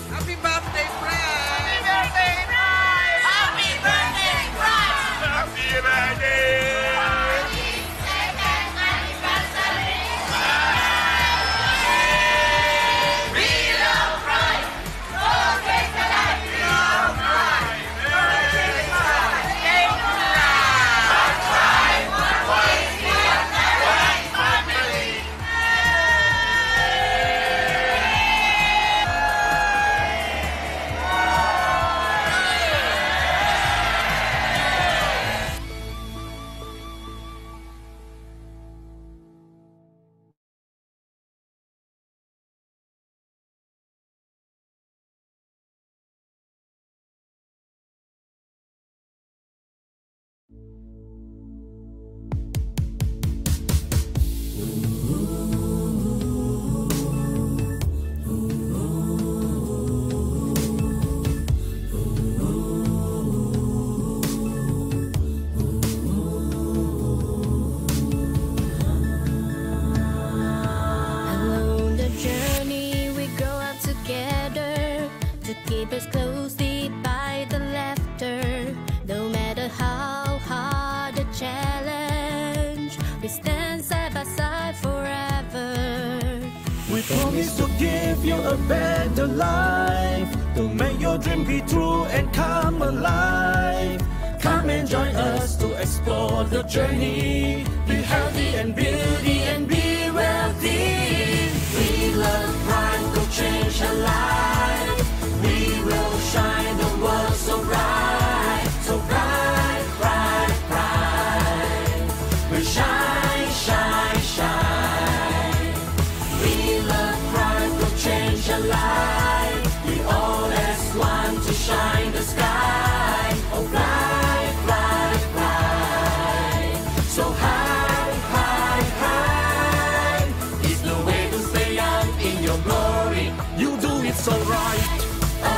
Happy birthday, Fred! Happy birthday, Bryce! Happy birthday, Bryce! Happy birthday! Second anniversary! We love Bryce! Always alive! We love Bryce! Always alive! Thank you, That's right! Always be a Bryce family! Along the journey we grow up together to keep us closely by the laughter. No matter how hard the challenge, we stand side by side forever. We promise to give you a better life, to make your dream be true and come alive. Come and join us to explore the journey. Be healthy and beauty and be wealthy. We love pride to change a life. We will shine the world so bright, so bright, bright, bright. We shine, shine, shine. We love pride to change a life. We always want to shine the sky. Oh, bright, bright, bright. So high, high, high. Is the way to stay young in your glory. You do it so right. Oh,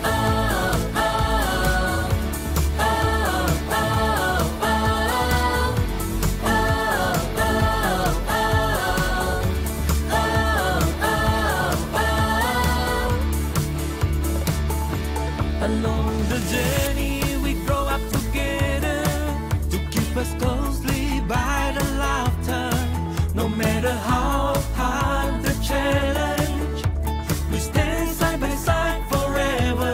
oh, oh. Oh, oh, oh. Oh, oh, oh. Along the journey we grow up together to keep us closely by the laughter. No matter how hard the challenge, we stand side by side forever.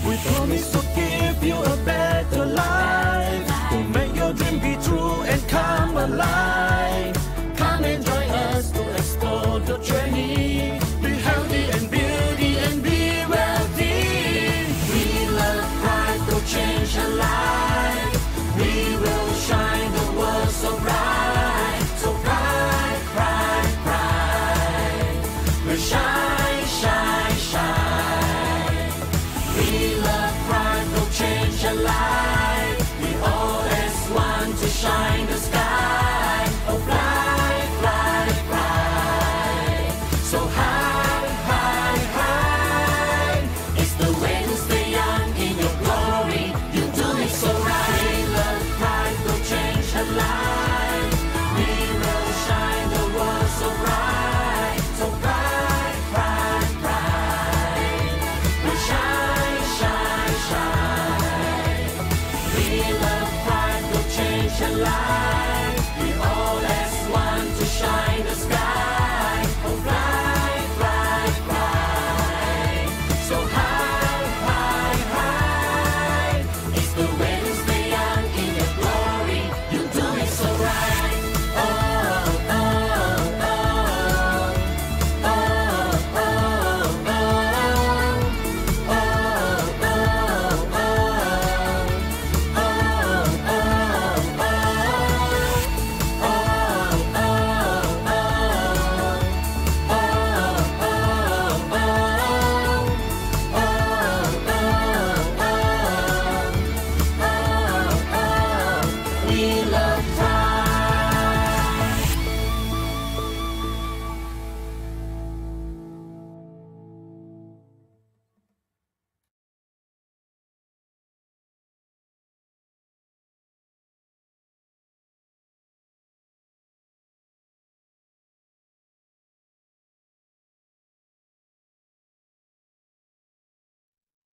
We promise to give you a better life, to make your dream be true and come alive. Come and join us to explore the journey. Be healthy and beauty and be wealthy. We love pride to change a life. We will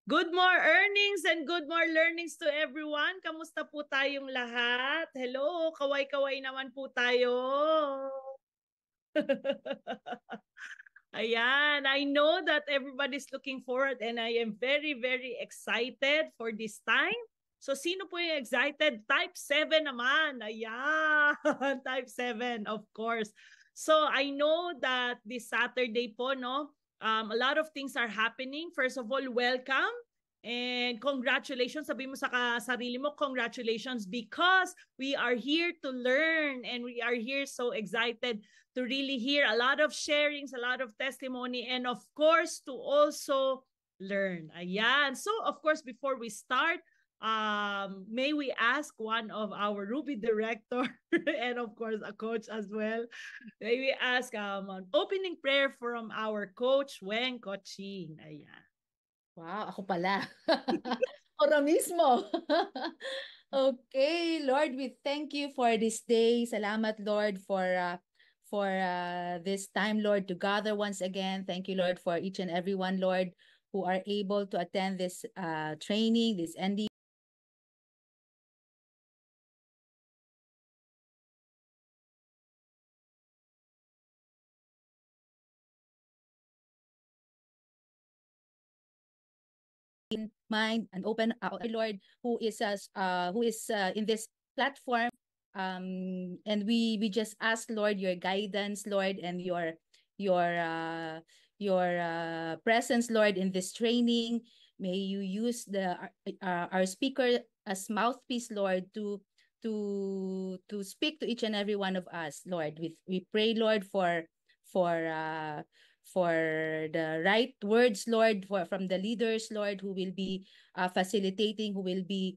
Good more earnings and good more learnings to everyone. Kamusta po tayong lahat? Hello, kaway-kaway naman po tayo. Ayan, I know that everybody's looking forward and I am very, very excited for this time. So sino po yung excited? Type 7 naman. Ayan, type 7, of course. So I know that this Saturday po, no, a lot of things are happening. First of all, welcome. And congratulations, sabi mo sa sarili mo, congratulations because we are here to learn and we are here so excited to really hear a lot of sharings, a lot of testimony, and of course, to also learn. Ayan. So, of course, before we start, may we ask one of our Ruby director and of course, a coach as well. May we ask an opening prayer from our coach, Weng Coaching. Ayan. Wow, ako pala. Ora mismo. Okay, Lord, we thank you for this day. Salamat, Lord, for this time, Lord, to gather once again. Thank you, Lord, for each and everyone, Lord, who are able to attend this training, this ND. Mind and open, Lord, who is in this platform, and we just ask, Lord, your guidance, Lord, and your presence, Lord, in this training. May you use our speaker as mouthpiece, Lord, to speak to each and every one of us, Lord. We pray, Lord, for the right words, Lord, from the leaders, Lord, who will be facilitating, who will be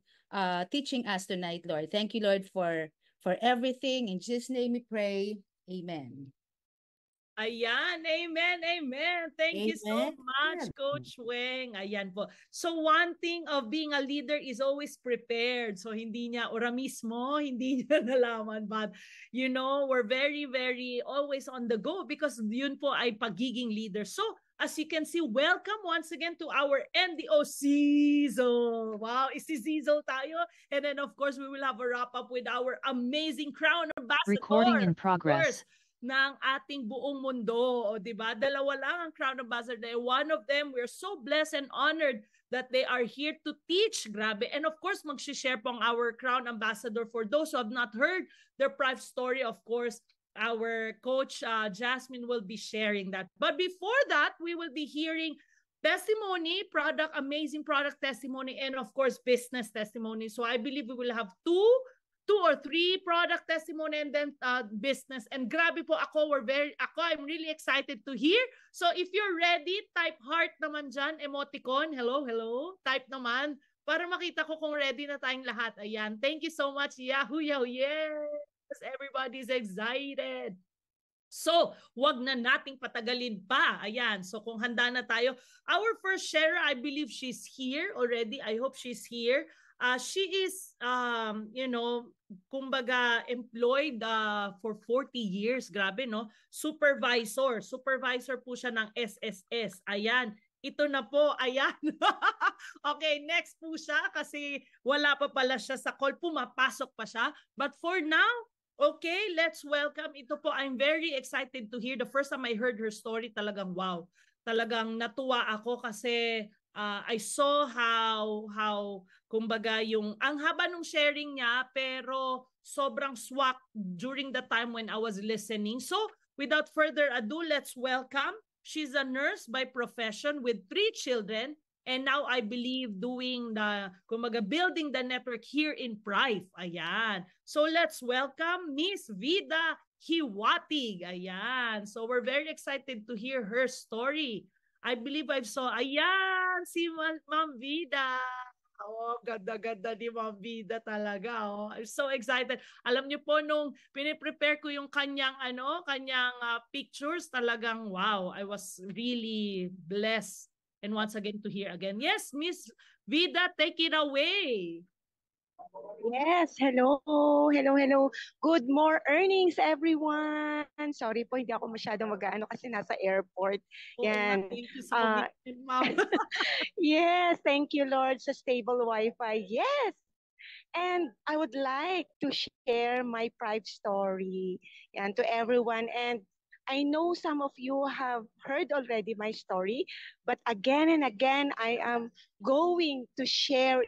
teaching us tonight, Lord. Thank you, Lord, for everything. In Jesus' name we pray. Amen. Ayan, amen, amen. Thank you so much, Coach Weng. Ayan po. So one thing of being a leader is always prepared. So hindi niya ora mismo, hindi niya nalaman. But, you know, we're very, very always on the go because yun po ay pagiging leader. So, as you can see, welcome once again to our NDO Sizzle. Wow, isi-sizzle tayo. And then, of course, we will have a wrap-up with our amazing Crown Ambassador. Recording in progress. Ng ating buong mundo, o di ba? Dalawa lang ang Crown Ambassador. One of them, we're so blessed and honored that they are here to teach. Grabe. And of course, mag-share po ang our Crown Ambassador. For those who have not heard their private story, of course, our coach Jasmine will be sharing that. But before that, we will be hearing testimony, amazing product testimony, and of course, business testimony. So I believe we will have two or three product testimony and then business. And grabe po I'm really excited to hear. So if you're ready, type heart naman dyan, emoticon. Hello, hello. Type naman para makita ko kung ready na tayong lahat. Ayan. Thank you so much. Yahoo, yahoo. Yes, everybody's excited. So, wag na nating patagalin pa. Ayan. So, kung handa na tayo. Our first sharer, I believe she's here already. I hope she's here. She is, kumbaga employed for 40 years. Grabe, no? Supervisor po siya ng SSS. Ayan. Ito na po, ayan. Okay, next po siya kasi wala pa pala siya sa call. Pumapasok pa siya. But for now, okay, let's welcome. Ito po, I'm very excited to hear. The first time I heard her story, talagang wow. Talagang natuwa ako kasi I saw how kumbaga ang haba ng sharing niya pero sobrang swak during the time when I was listening. So without further ado, let's welcome. She's a nurse by profession with 3 children and now I believe doing building the network here in Prive. Ayan. So let's welcome Miss Vida Hiwatig. Ayan. So we're very excited to hear her story. I believe I saw, ayan, si Ma'am Vida. Oh, ganda-ganda ni Ma'am Vida talaga. Oh. I'm so excited. Alam niyo po, nung piniprepare ko yung kanyang pictures, talagang wow, I was really blessed. And once again to hear again. Yes, Miss Vida, take it away. Yes, hello. Hello, hello. Good more earnings, everyone. Sorry po, hindi ako masyadong mag-ano kasi nasa airport. Oo nga, Yan. thank you sa Uh, commitment, ma'am. yes, thank you, Lord, sa stable Wi-Fi. Yes. And I would like to share my private story yan, to everyone. And I know some of you have heard already my story, but again and again, I am going to share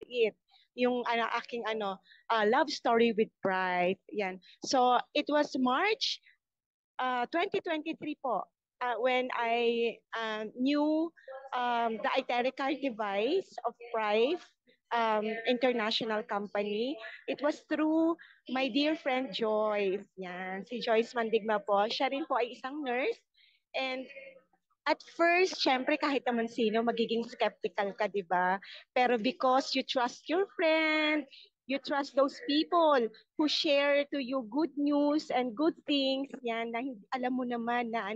it yung aking love story with pride. Yan. So it was March 2023 po when I knew the Itericard device of Prive international company. It was through my dear friend Joyce. Yan, si Joyce Mandigma po. Siya rin po ay isang nurse. And at first, syempre kahit naman sino, magiging skeptical ka, di ba? Pero because you trust your friend, you trust those people who share to you good news and good things, yan, na alam mo naman na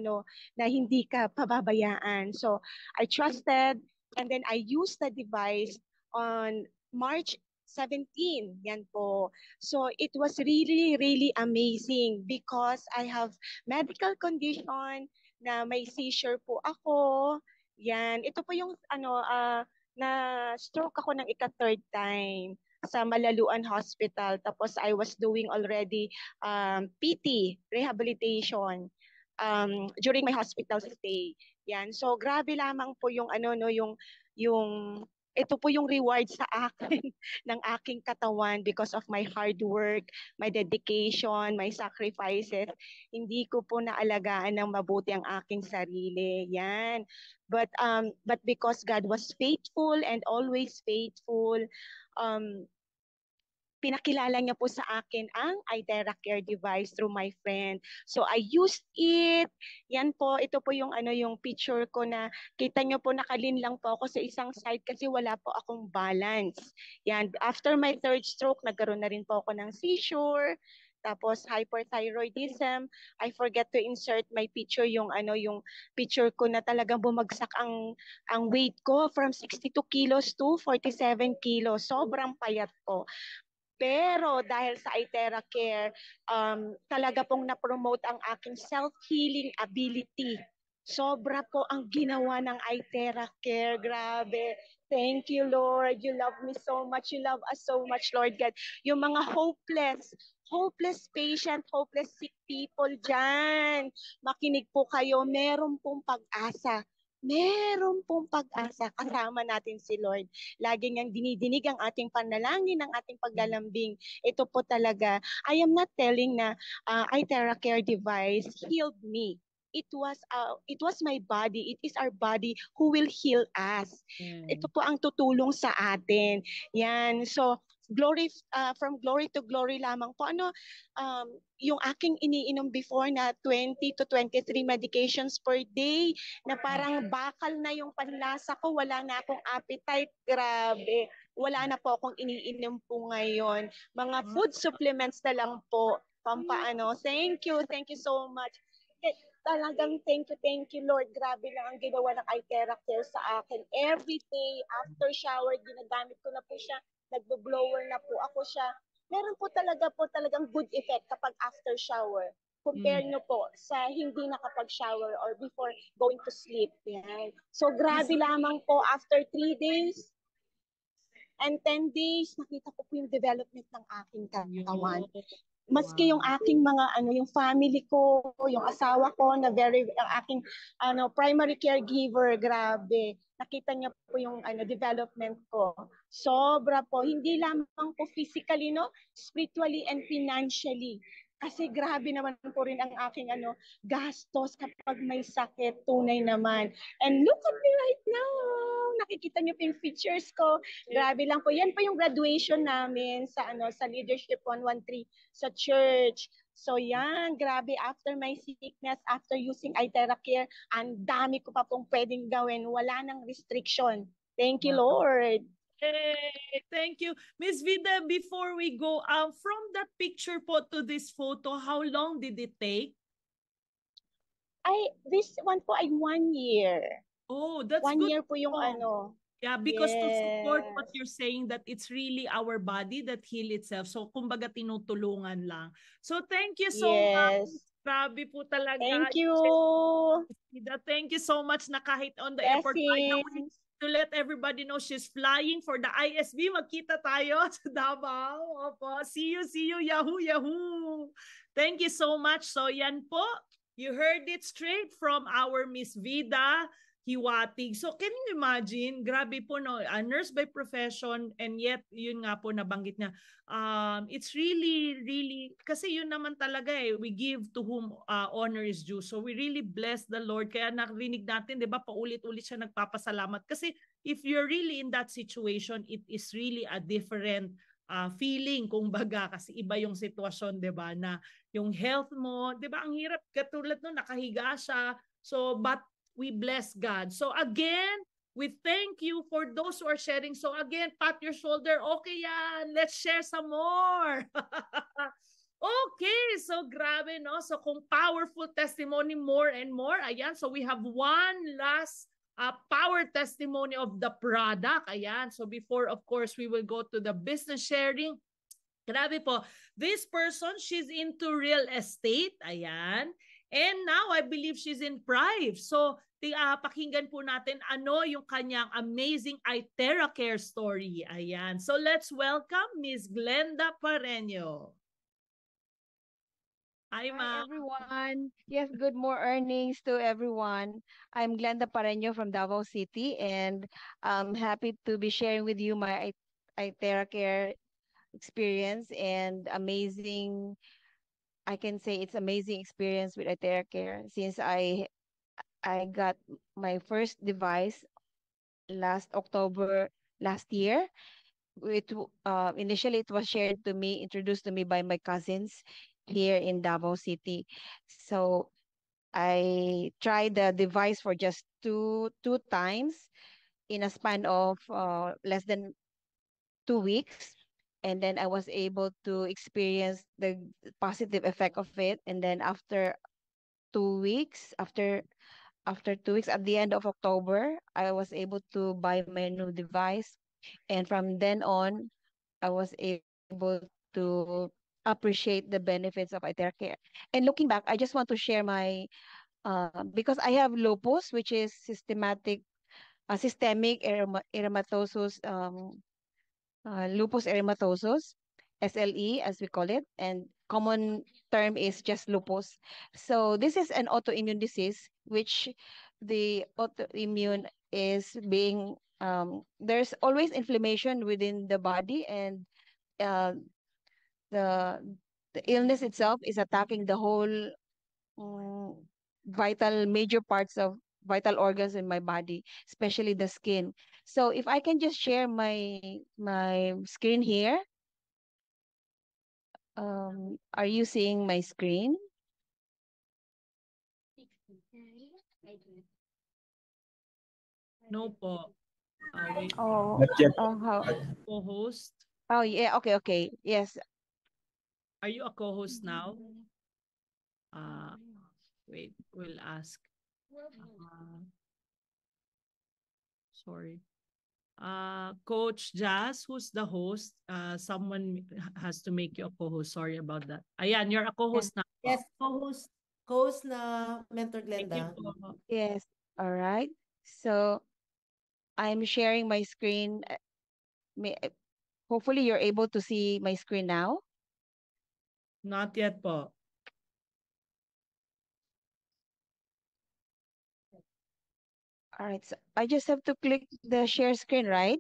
na hindi ka pababayaan. So, I trusted and then I used the device on March 17, yan po. So, it was really, really amazing because I have medical condition, na may seizure po ako. Yan. Ito po yung na stroke ako ng ika-third time sa Malaluan Hospital. Tapos I was doing already PT, rehabilitation during my hospital stay. Yan. So grabe lamang po yung yung ito po yung reward sa akin ng aking katawan because of my hard work, my dedication, my sacrifices. Hindi ko po naalagaan ng mabuti ang aking sarili. Yan. But because God was faithful and always faithful, um, pinakilala niya po sa akin ang iTera Care device through my friend. So I used it. Yan po, ito po yung yung picture ko na kita niyo po nakalin lang po ako sa isang side kasi wala po akong balance. Yan, after my third stroke, nagkaroon na rin po ako ng seizure. Tapos hyperthyroidism. I forget to insert my picture yung yung picture ko na talagang bumagsak ang weight ko from 62 kilos to 47 kilos. Sobrang payat po. Pero dahil sa iTera Care, talaga pong na-promote ang aking self-healing ability. Sobra po ang ginawa ng iTera Care. Grabe. Thank you, Lord. You love me so much. You love us so much, Lord God. Yung mga hopeless patient, hopeless sick people dyan. Makinig po kayo. Meron pong pag-asa. Meron pong pag-asa. Kasama natin si Lord. Lagi niyang dinidinig ang ating panalangin, ang ating paglalambing. Ito po talaga, I am not telling na iTera Care device healed me. It was my body. It is our body who will heal us. Ito po ang tutulong sa atin. Yan. So, from glory to glory lamang po. Yung aking iniinom before na 20 to 23 medications per day, na parang bakal na yung panlasa ko, wala na akong appetite, grabe. Wala na po akong iniinom po ngayon. Mga food supplements na lang po, pampaano. Thank you so much. Talagang thank you Lord. Grabe lang ang ginawa ng iTera Care sa akin. Every day, after shower, ginagamit ko na po siya. Nagbo-blower na po ako siya. Meron po talagang good effect kapag after shower. Compare nyo po sa hindi nakapag-shower or before going to sleep. Yan. So grabe lamang po after 3 days and 10 days, nakita ko po yung development ng aking katawan. Maski yung aking mga yung family ko, yung asawa ko na ang aking primary caregiver, grabe. Nakita niya po yung development ko. Sobra po, hindi lamang po physically, no, spiritually and financially. Kasi grabe naman po rin ang aking gastos kapag may sakit, tunay naman. And look at me right now. Nakikita niyo po yung features ko. Grabe lang po. Yan po yung graduation namin sa sa Leadership 113 sa church. So yan, grabe, after my sickness, after using iTera Care, ang dami ko pa pong pwedeng gawin. Wala nang restriction. Thank you, Lord. Hey, thank you. Miss Vida, before we go, from that picture po to this photo, how long did it take? This one po ay 1 year. Oh, that's 1 good. year po yung Yeah, because to support what Yes. you're saying that it's really our body that heal itself. So kumbaga tinutulungan lang. So thank you so much. Yes. Grabe po talaga. Thank you. Thank you so much na kahit on the airport. By the way, Blessings. to let everybody know she's flying for the ISB. Magkita tayo sa Davao. Opo. See you, Yahoo, Yahoo. Thank you so much. So yan po, you heard it straight from our Miss Vida Hiwatig. So can you imagine, grabe po no, a nurse by profession and yet yun nga po nabanggit niya, it's really, kasi yun naman talaga we give to whom honor is due. So we really bless the Lord. Kaya narinig natin, di ba, paulit-ulit siya nagpapasalamat. Kasi if you're really in that situation, it is really a different feeling, kung baga, kasi iba yung sitwasyon, di ba, na yung health mo, di ba, ang hirap, katulad no, nakahiga siya. So, but we bless God. So again, we thank you for those who are sharing. So again, pat your shoulder. Okay yan, let's share some more. Okay, so grabe no. So kung powerful testimony more and more, ayan. So we have one last power testimony of the product. Ayan. So before, of course, we will go to the business sharing. Grabe po. This person, she's into real estate. Ayan. And now, I believe she's in Prive. So, pakinggan po natin ano yung kanyang amazing iTerra Care story. Ayan. So, let's welcome Miss Glenda Pareño. Hi, Hi ma'am. everyone. Yes, good more earnings to everyone. I'm Glenda Pareño from Davao City, and I'm happy to be sharing with you my iTerra Care experience and amazing. I can say it's amazing experience with iTerra Care since I got my first device last October last year. Initially it was shared to me, introduced to me by my cousins here in Davao City. So I tried the device for just two times in a span of less than 2 weeks, and then I was able to experience the positive effect of it. And then after 2 weeks, after 2 weeks, at the end of October, I was able to buy my new device, and from then on, I was able to appreciate the benefits of iTerra Care. And looking back, I just want to share my because I have lupus, which is systemic erythematosus, lupus erythematosus, SLE as we call it, and common term is just lupus. So this is an autoimmune disease, which the autoimmune is being there's always inflammation within the body, and uh, the the illness itself is attacking the whole mm, vital major parts of vital organs in my body, especially the skin. So if I can just share my screen here, are you seeing my screen? No po. Wait. Oh, Not yet. how? Co-host. Oh yeah, okay. Yes. Are you a co-host now? Wait, we'll ask. Sorry. Coach Jazz, who's the host? Someone has to make you a co-host. Sorry about that. Ayan, you're a co-host na. Yes, co-host na Mentor Thank you Glenda. po. Yes. All right. So I'm sharing my screen. Hopefully you're able to see my screen now. Not yet po. All right. So I just have to click the share screen, right?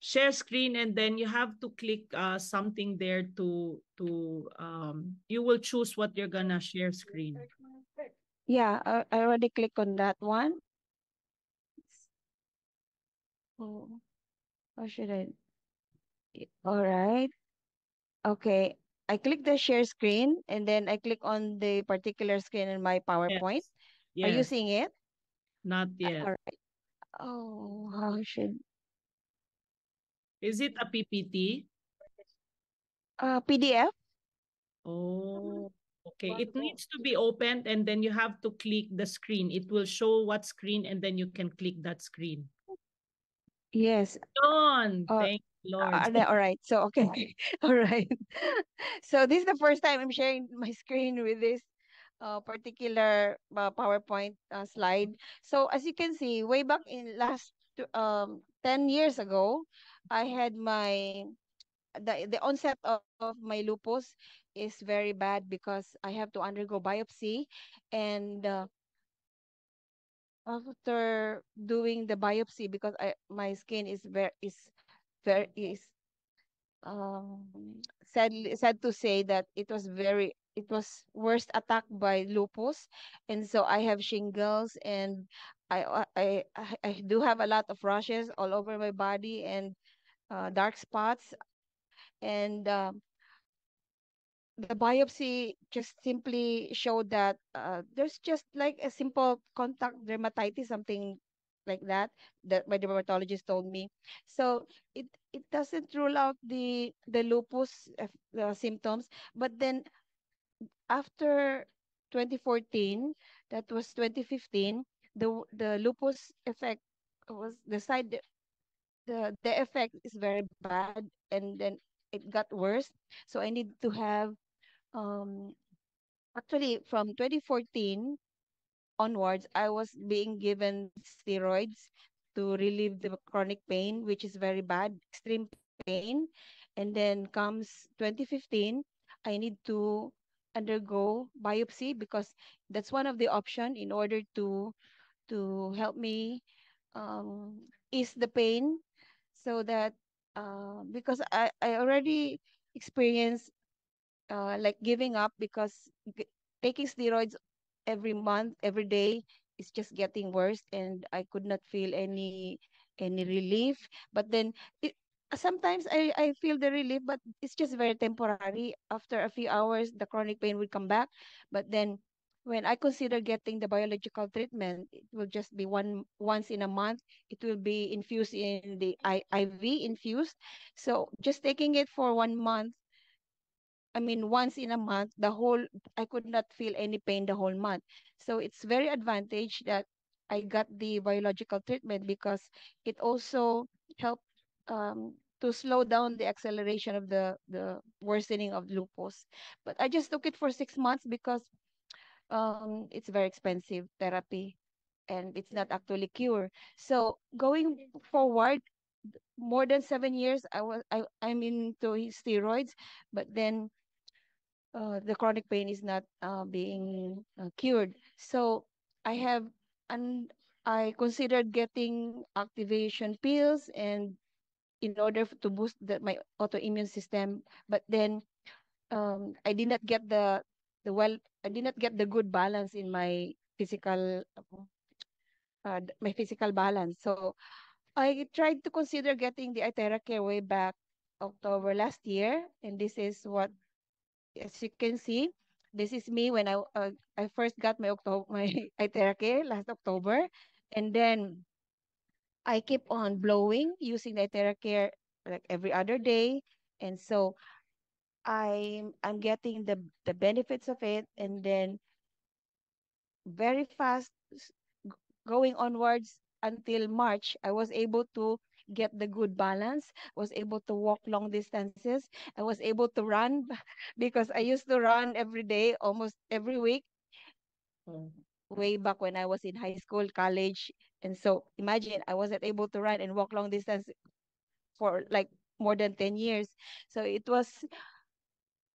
Share screen, and then you have to click something there to you will choose what you're gonna share screen. Yeah, I already clicked on that one. Oh, how should I? All right. Okay. I click the share screen, and then I click on the particular screen in my PowerPoint. Yes. Are you Yes. seeing it? Not yet. All right. Oh, how should Is it a PPT? PDF? Oh, Okay, it needs to be opened and then you have to click the screen. It will show what screen and then you can click that screen. Yes. Done. Uh, Thank you, Lord. all right. So, okay. All right. So this is the first time I'm sharing my screen with this particular PowerPoint slide. So as you can see, way back in last 10 years ago, I had the onset of my lupus is very bad because I have to undergo biopsy, and after doing the biopsy, because my skin is um sad to say that it was worst attacked by lupus, and so I have shingles, and I do have a lot of rashes all over my body, and dark spots, and the biopsy just simply showed that there's just like a simple contact dermatitis, something like that my dermatologist told me. So it doesn't rule out the lupus symptoms. But then after 2014, that was 2015, the lupus effect was the effect is very bad, and then it got worse. So I need to have um actually, from 2014 onwards, I was being given steroids to relieve the chronic pain, which is very bad, extreme pain. And then comes 2015, I need to undergo biopsy because that's one of the option in order to help me ease the pain, so that because I already experienced like giving up, because taking steroids every month, every day, is just getting worse, and I could not feel any relief. But then sometimes I feel the relief, but it's just very temporary. After a few hours, the chronic pain will come back. But then when I consider getting the biological treatment, it will just be once in a month. It will be infused in the IV infused. So just taking it for 1 month, I mean, once in a month, I could not feel any pain the whole month. So it's very advantage that I got the biological treatment, because it also helped to slow down the acceleration of the worsening of lupus. But I just took it for 6 months because it's very expensive therapy, and it's not actually cure. So going forward, more than 7 years, I'm into steroids, but then the chronic pain is not being cured. So I have, and I considered getting activation pills, and in order to boost my autoimmune system. But then I did not get I did not get the good balance in my physical my physical balance. So I tried to consider getting the Iteracare way back October last year, and this is what, as you can see, this is me when I first got my my Iteracare last October, and then I keep on blowing using the Iteracare like every other day, and so I'm getting the benefits of it, and then very fast going onwards until March, I was able to get the good balance, was able to walk long distances. I was able to run because I used to run every day, almost every week, way back when I was in high school, college. And so imagine I wasn't able to run and walk long distance for like more than 10 years. So it was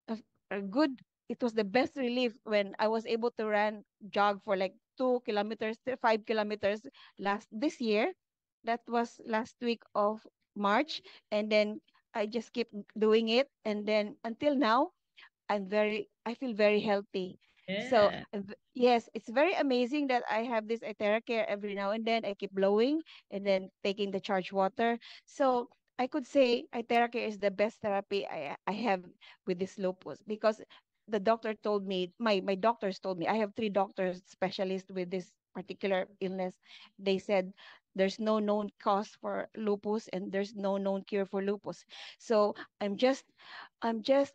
a, a good, it was the best relief when I was able to jog for like 2 kilometers to 5 kilometers this year. That was last week of March. And then I just keep doing it. And then until now, I feel very healthy. So Yeah. yes, it's very amazing that I have this Iteracare every now and then. I keep blowing and then taking the charged water. So I could say Iteracare is the best therapy I have with this lupus, because the doctor told me, my doctors told me, I have three doctors specialists with this particular illness. They said there's no known cause for lupus and there's no known cure for lupus. So I'm just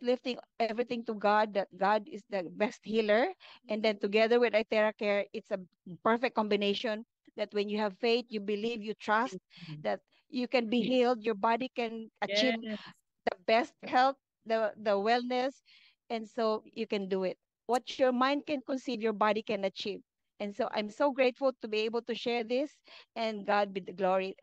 lifting everything to God, that God is the best healer. And then together with IteraCare, it's a perfect combination that when you have faith, you believe, you trust that you can be healed, your body can achieve Yes. the best health, the wellness, and so you can do it. What your mind can conceive, your body can achieve. And so I'm so grateful to be able to share this, and God be the glory.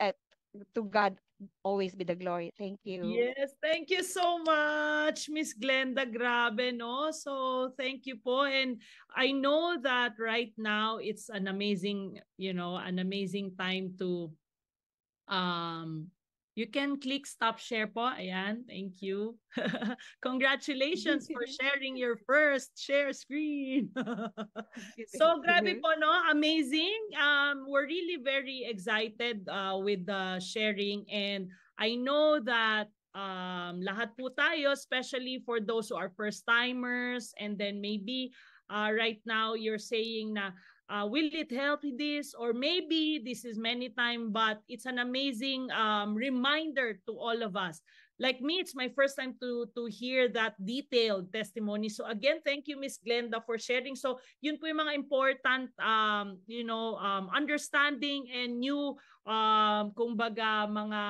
To God always be the glory. Thank you. Yes, thank you so much, Miss Glenda. Grabe, no? So, thank you po. And I know that right now it's an amazing, an amazing time to you can click stop share po. Ayan, thank you. Congratulations for sharing your first share screen. So grabe po, no? Amazing. We're really very excited with the sharing, and I know that lahat po tayo, especially for those who are first timers, and then maybe right now you're saying na will it help this, or maybe this is many time, but it's an amazing reminder to all of us. Like me, it's my first time to hear that detailed testimony. So again, thank you, Miss Glenda, for sharing. So yun po yung mga important understanding and new kumbaga mga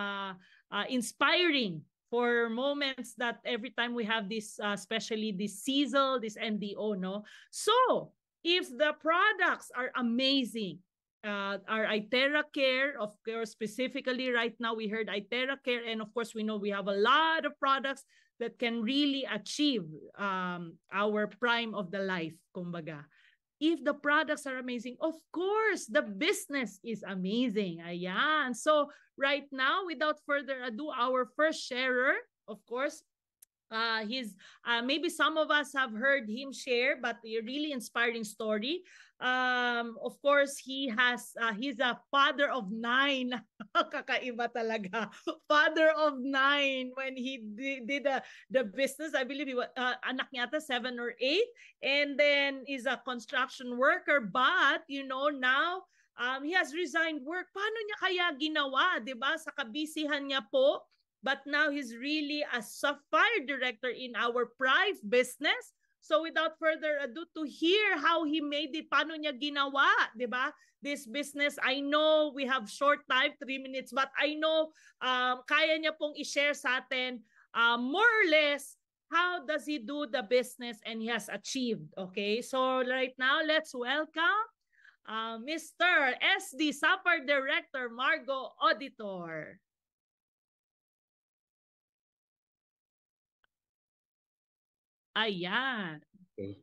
inspiring for moments that every time we have this, especially this CESL, this NDO, no? So if the products are amazing, our IteraCare, of course, specifically right now we heard IteraCare, and of course we know we have a lot of products that can really achieve our prime of the life, kumbaga. If the products are amazing, of course, the business is amazing. Ayan. So right now, without further ado, our first sharer, of course, maybe some of us have heard him share, but a really inspiring story. Of course, he's a father of 9. Kakaiba talaga. Father of 9 when he did the business. I believe he was anak niya ata 7 or 8, and then is a construction worker, but now he has resigned work. Paano niya kaya ginawa, 'di ba? Sa kabisihan niya po. But now he's really a fire director in our Prive business. So without further ado, to hear how he made it, paano niya ginawa, di ba? This business, I know we have short time, 3 minutes, but I know kaya niya pong i-share sa atin more or less how does he do the business and he has achieved. Okay, so right now, let's welcome Mr. SD Sapar Director Margo Auditor. Ayan. Okay.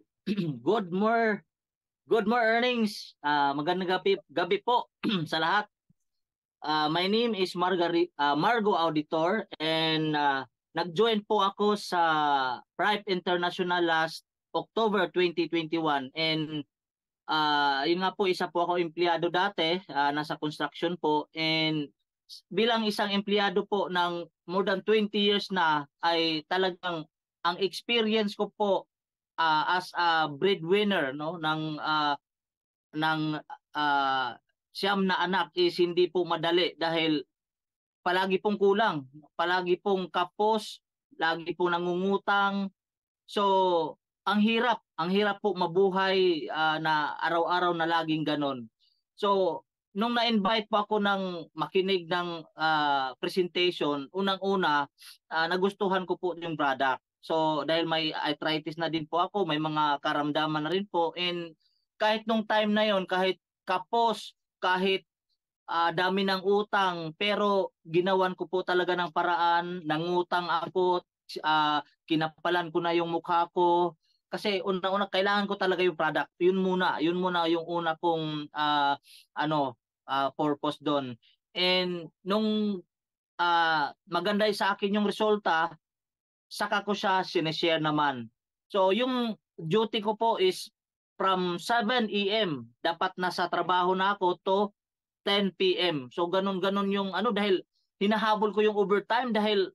Good mornings. Magandang gabi po sa lahat. My name is Margo Auditor, and nag-join po ako sa Prive International last October 2021, and yun nga po, isa po ako empleyado dati, nasa construction po, and bilang isang empleyado po ng more than 20 years na, ay talagang ang experience ko po as a breadwinner, no, ng siyam na anak is hindi po madali, dahil palagi pong kulang, palagi pong kapos, lagi po nangungutang. So ang hirap po mabuhay na araw-araw na laging ganon. So nung na-invite po ako ng makinig ng presentation, unang-una nagustuhan ko po yung product. So dahil may arthritis na din po ako, may mga karamdaman na rin po, and kahit nung time na yon, kahit kapos, kahit dami ng utang, pero ginawan ko po talaga ng paraan, nangutang ako, kinapalan ko na yung mukha ko, kasi una-una kailangan ko talaga yung product. Yun muna yung una kong purpose doon. And nung maganda sa akin yung resulta, saka ko siya sineshare naman. So yung duty ko po is from 7 AM, dapat nasa trabaho na ako to 10 PM. So ganun yung dahil hinahabol ko yung overtime, dahil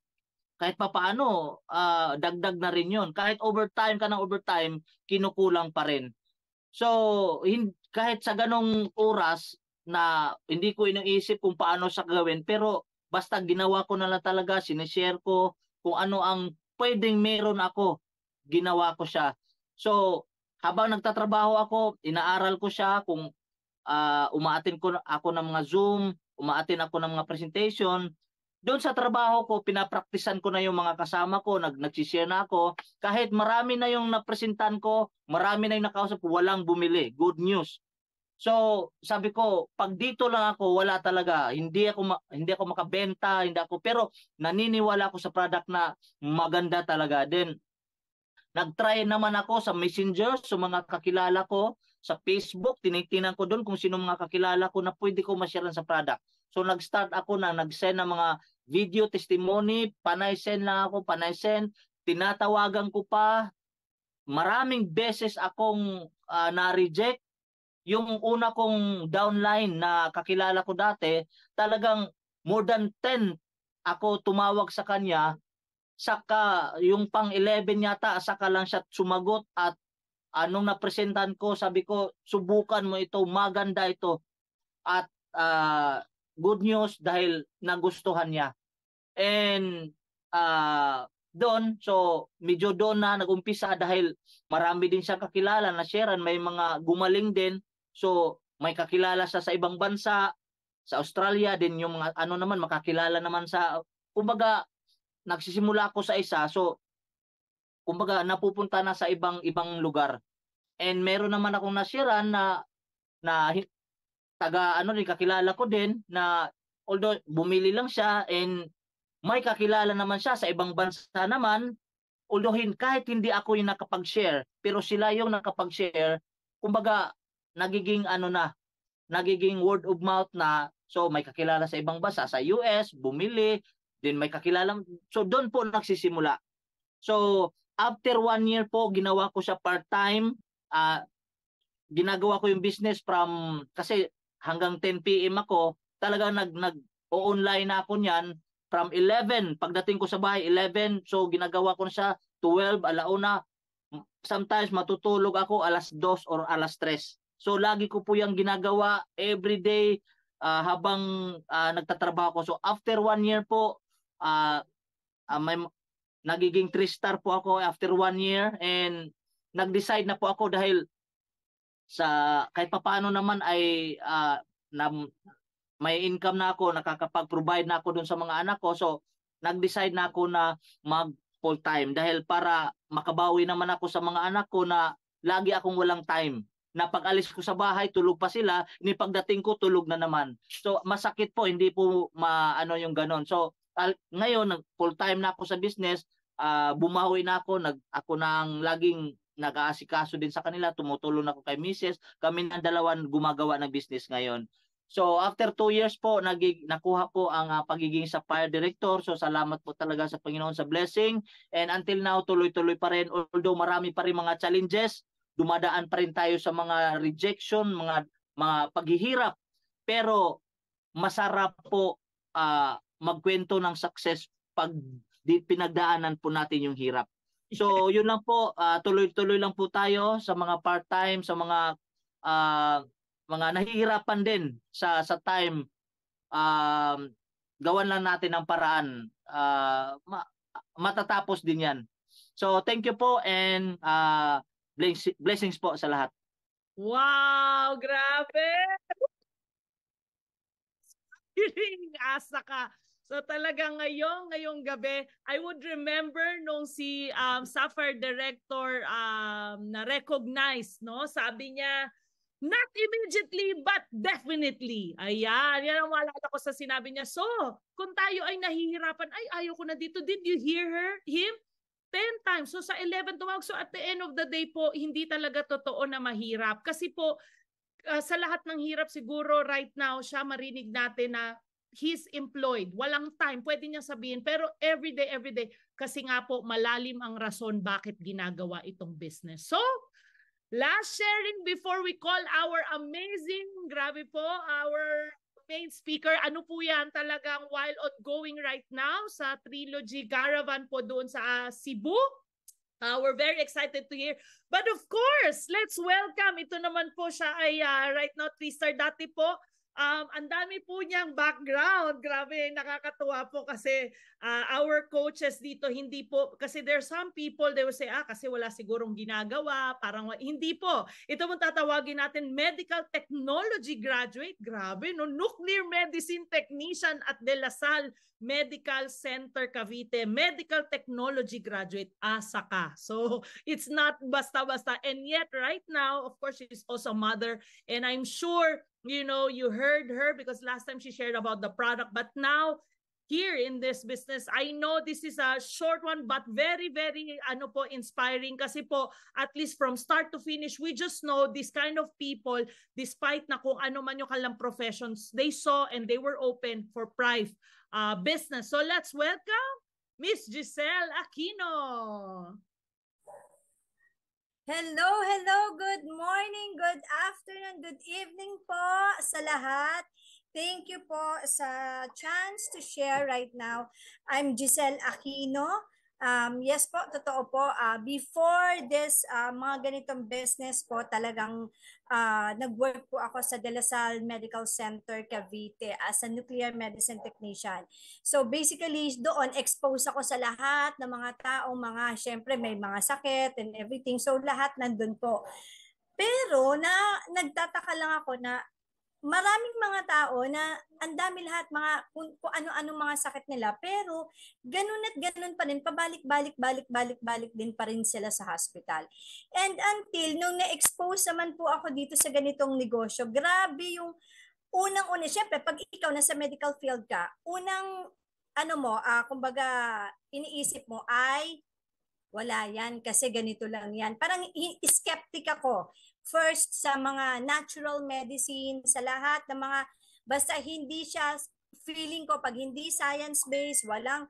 kahit papaano dagdag na rin yun. Kahit overtime ka ng overtime, kinukulang pa rin. So kahit sa ganong oras na hindi ko iniisip kung paano siya gawin, pero basta ginawa ko na lang talaga, sinishare ko kung ano ang pwedeng meron ako, ginawa ko siya. So, habang nagtatrabaho ako, inaaral ko siya kung umaattend ako ng mga Zoom, umaattend ako ng mga presentation. Doon sa trabaho ko, pinapraktisan ko na yung mga kasama ko, nagsishare na ako. Kahit marami na yung napresentan ko, marami na yung nakausap ko, walang bumili. Good news. So, sabi ko, pag dito lang ako, wala talaga. Hindi ako makabenta, pero naniniwala ako sa product na maganda talaga. Then, nag-try naman ako sa Messenger, sa mga kakilala ko, sa Facebook, tinitingnan ko doon kung sino mga kakilala ko na pwede ko ma-share sa product. So nag-start ako na nag-send ng mga video testimony, panay-send lang ako, panay-send, tinatawagan ko pa. Maraming beses akong na-reject. Yung una kong downline na kakilala ko dati, talagang more than 10 ako tumawag sa kanya. Saka yung pang 11 yata, saka lang siya sumagot at anong napresentan ko, sabi ko, subukan mo ito, maganda ito. At good news dahil nagustuhan niya. And doon, so medyo doon na nagumpisa dahil marami din siya kakilala na sharean, may mga gumaling din. So may kakilala siya sa ibang bansa, sa Australia din yung mga naman makakilala naman sa, kumbaga nagsisimula ako sa isa, so kumbaga napupunta na sa ibang lugar. And meron naman akong nasharean na taga din kakilala ko din na although bumili lang siya and may kakilala naman siya sa ibang bansa naman, although kahit hindi ako yung nakapag-share, pero sila yung nakapag-share, kumbaga nagiging nagiging word of mouth na. So may kakilala sa ibang bansa, sa US, bumili, then may kakilala. So doon po nagsisimula. So after 1 year po, ginawa ko siya part-time. Ginagawa ko yung business kasi hanggang 10 PM ako, talaga nag-online na ako niyan from 11. Pagdating ko sa bahay, 11. So ginagawa ko na siya 12, alauna. Sometimes matutulog ako alas 2 or alas 3. So lagi ko po yung ginagawa every day habang nagtatrabaho ko. So after 1 year po, may nagiging 3-star po ako after 1 year, and nag-decide na po ako dahil sa kahit papaano naman ay may income na ako, nakakapag-provide na ako dun sa mga anak ko. So nag-decide na ako na mag full-time dahil para makabawi naman ako sa mga anak ko na lagi akong walang time. Na pag-alis ko sa bahay, tulog pa sila, ni pagdating ko, tulog na naman. So masakit po, hindi po yung ganon. So ngayon, full-time na ako sa business, bumawi na ako, ako nang laging nag-aasikaso din sa kanila, tumutulong ako kay Mrs. Kami ng dalawan gumagawa ng business ngayon. So after 2 years po, nakuha po ang pagiging sa fire director. So salamat po talaga sa Panginoon sa blessing. And until now, tuloy-tuloy pa rin. Although marami pa rin mga challenges, dumadaan pa rin tayo sa mga rejection, mga paghihirap. Pero masarap po magkwento ng success pag pinagdaanan po natin yung hirap. So yun lang po, tuloy-tuloy lang po tayo sa mga part-time, sa mga nahihirapan din sa time. Gawan lang natin ang paraan. Matatapos din yan. So thank you po, and blessings po sa lahat. Wow, grabe! Asa ka. So talaga ngayong gabi, I would remember nung si Sapphire Director na-recognize, no? Sabi niya, not immediately but definitely. Ayan, yan ang maalala ko sa sinabi niya. So, kung tayo ay nahihirapan, ay ayaw ko na dito. Did you hear him? 10 times. So sa 11 tumawag. So at the end of the day po, hindi talaga totoo na mahirap. Kasi po, sa lahat ng hirap siguro right now, siya marinig natin na he's employed. Walang time. Pwede niya sabihin. Pero everyday, kasi nga po malalim ang rason bakit ginagawa itong business. So, last sharing before we call our amazing, grabe po, our main speaker. Ano po yan talagang while ongoing right now sa Trilogy Caravan po doon sa Cebu. We're very excited to hear. But of course, let's welcome. Ito naman po siya ay right now, Twister. Dati po, ang dami po niyang background. Grabe, nakakatuwa po kasi our coaches dito, hindi po, kasi there are some people, they will say, kasi wala sigurong ginagawa, parang hindi po. Ito mo tatawagin natin, medical technology graduate. Grabe, no? Nuclear medicine technician at De La Salle Medical Center Cavite, medical technology graduate, asa ka. So it's not basta-basta. And yet right now, of course, she's also a mother. And I'm sure, you know, you heard her because last time she shared about the product. But now, here in this business, I know this is a short one, but very, very inspiring. Kasi po, at least from start to finish, we just know this kind of people, despite na kung ano man yung kanilang professions, they saw and they were open for private business. So let's welcome Miss Giselle Aquino. Hello, good morning, good afternoon, good evening po sa lahat. Thank you po sa chance to share right now. I'm Giselle Aquino. Yes po, totoo po. Before this mga ganitong business po, talagang nag-work po ako sa De La Salle Medical Center Cavite as a nuclear medicine technician. So basically, doon expose ako sa lahat ng mga tao, syempre may mga sakit and everything. So lahat nandun po. Pero nagtataka lang ako na maraming mga tao na ang dami lahat kung ano-ano mga sakit nila, pero ganun at ganun pa rin, pabalik-balik din pa rin sila sa hospital. And until nung na-expose naman po ako dito sa ganitong negosyo, grabe yung unang-una, syempre pag ikaw nasa medical field ka, kumbaga iniisip mo ay wala yan kasi ganito lang yan. Parang skeptic ako. First, sa mga natural medicine, sa lahat ng mga, basta hindi siya, feeling ko, pag hindi science-based, walang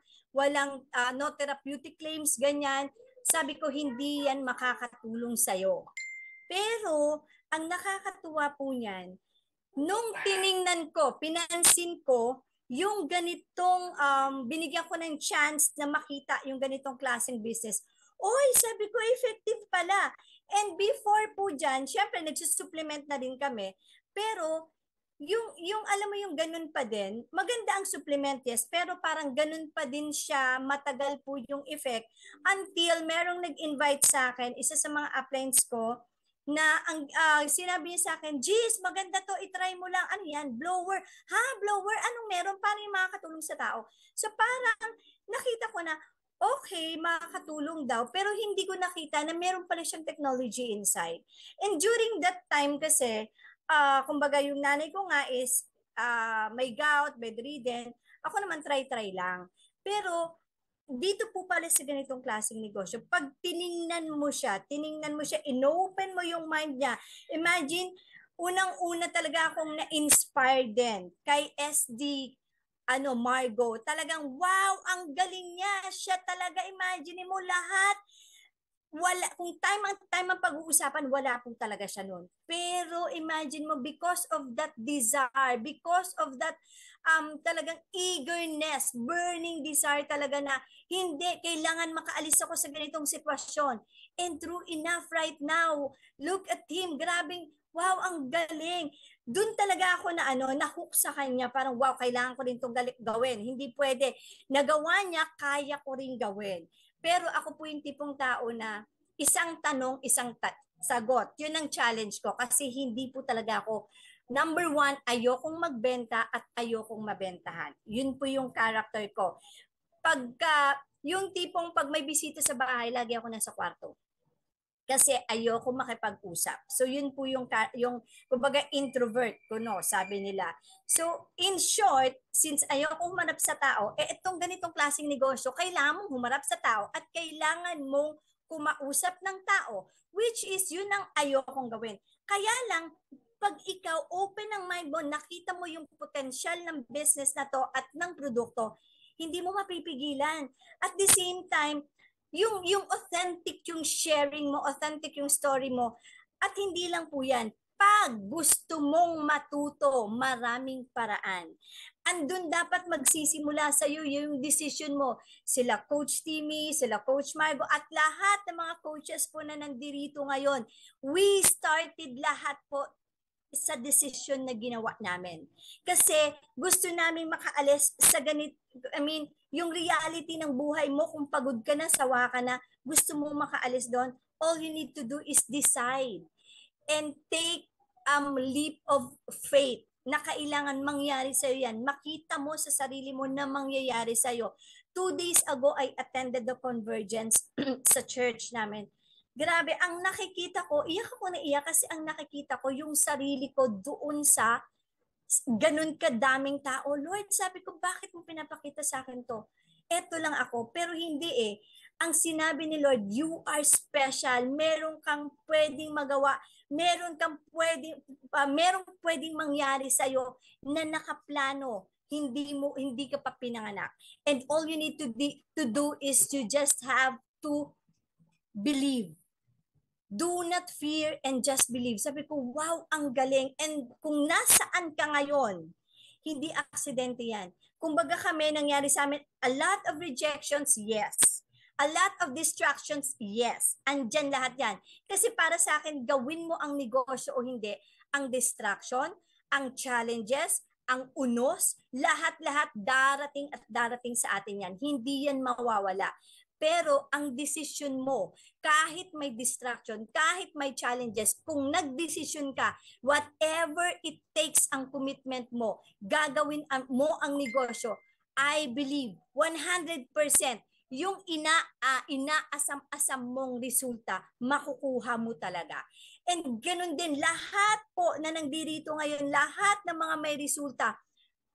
no therapeutic claims, ganyan, sabi ko, hindi yan makakatulong sa'yo. Pero, ang nakakatuwa po niyan, nung tiningnan ko, pinansin ko, yung ganitong, binigyan ko ng chance na makita yung ganitong klaseng business, sabi ko, effective pala. And before po dyan, syempre nagsusupplement na din kami. Pero yung alam mo yung ganun pa din, maganda ang supplement, yes, pero parang ganun pa din siya, matagal po yung effect until merong nag-invite sa akin, isa sa mga uplines ko, na sinabi niya sa akin, Gis, maganda to, itry mo lang. Ano yan? Blower. Ha? Blower? Anong meron? Paano yung makakatulong sa tao? So parang nakita ko na, okay, makakatulong daw, pero hindi ko nakita na meron pala siyang technology inside. And during that time kasi, kumbaga yung nanay ko nga is may gout, bedridden. Ako naman try lang. Pero dito po pala sa ganitong klaseng negosyo, pag tiningnan mo siya, inopen mo yung mind niya. Imagine, unang-una talaga akong na-inspire din kay SD Margo. Talagang wow, ang galing niya. Siya talaga, imagine mo lahat. Kung time ang pag-uusapan, wala pong talaga siya noon. Pero imagine mo, because of that desire, because of that talagang eagerness, burning desire talaga na hindi, kailangan makaalis ako sa ganitong sitwasyon. And true enough right now, look at him, grabing, wow, ang galing. Doon talaga ako na-hook sa kanya, parang wow, kailangan ko rin itong gawin. Hindi pwede. Nagawa niya, kaya ko rin gawin. Pero ako po yung tipong tao na isang tanong, isang sagot. Yun ang challenge ko kasi hindi po talaga ako, number one, ayokong magbenta at ayokong mabentahan. Yun po yung character ko. Yung tipong pag may bisita sa bahay, lagi ako nasa kwarto. Kasi ayoko makipag-usap. So yun po yung kumbaga introvert ko, no, sabi nila. So in short, since ayoko humarap sa tao, itong ganitong klaseng negosyo, kailangan mong humarap sa tao at kailangan mong kumausap ng tao, which is yun ang ayokong gawin. Kaya lang, pag ikaw open ang mind mo, nakita mo yung potential ng business na to at ng produkto, hindi mo mapipigilan. At the same time, yung authentic yung sharing mo, authentic yung story mo. At hindi lang po yan. Pag gusto mong matuto, maraming paraan. Andun dapat magsisimula sa iyo yung decision mo. Sila Coach Timmy, sila Coach Margo, at lahat ng mga coaches po na nandirito ngayon. We started lahat po sa decision na ginawa namin. Kasi gusto namin makaalis sa yung reality ng buhay mo, kung pagod ka na, sawa ka na, gusto mo makaalis doon, all you need to do is decide and take leap of faith na kailangan mangyari sa'yo yan. Makita mo sa sarili mo na mangyayari sa'yo. 2 days ago, I attended the convergence sa church namin. Grabe, ang nakikita ko, iyak ako na iyak kasi ang nakikita ko yung sarili ko doon sa ganun kadaming tao. Lord, sabi ko, bakit mo pinapakita sa akin to? Eto lang ako, pero hindi eh. Ang sinabi ni Lord, you are special. Meron kang pwedeng magawa. Meron pwedeng mangyari sa iyo na nakaplano. Hindi ka pa pinanganak. And all you need to do is to just have to believe. Do not fear and just believe. Sabi ko, wow, ang galing. And kung nasaan ka ngayon, hindi aksidente yan. Kumbaga kami, nangyari sa amin, a lot of rejections, yes. A lot of distractions, yes. Andyan lahat yan. Kasi para sa akin, gawin mo ang negosyo o hindi, ang distraction, ang challenges, ang unos, lahat-lahat darating at darating sa atin yan. Hindi yan mawawala. Pero ang decision mo, kahit may distraction, kahit may challenges, kung nagdesisyon ka, whatever it takes ang commitment mo, gagawin mo ang negosyo, I believe 100%, yung inaasam-asam mong resulta, makukuha mo talaga. And ganun din, lahat po na nandirito ngayon, lahat ng mga may resulta,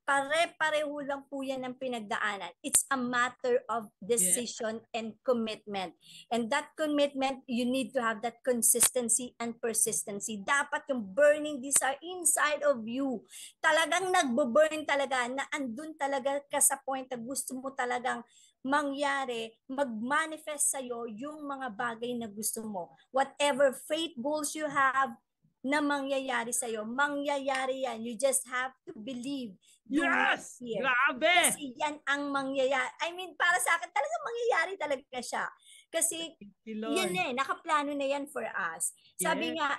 pare-pareho lang po yan ang pinagdaanan. It's a matter of decision and commitment. And that commitment, you need to have that consistency and persistency. Dapat yung burning desire inside of you, talagang nagbo-burn talaga, na andun talaga ka sa point na gusto mo talagang mangyari, mag-manifest sa'yo yung mga bagay na gusto mo. Whatever faith goals you have na mangyayari sa'yo, mangyayari yan. You just have to believe. Yes! Grabe! Kasi yan ang mangyayari. I mean, para sa akin, talagang mangyayari talaga siya. Kasi yan nakaplano na yan for us. Sabi nga,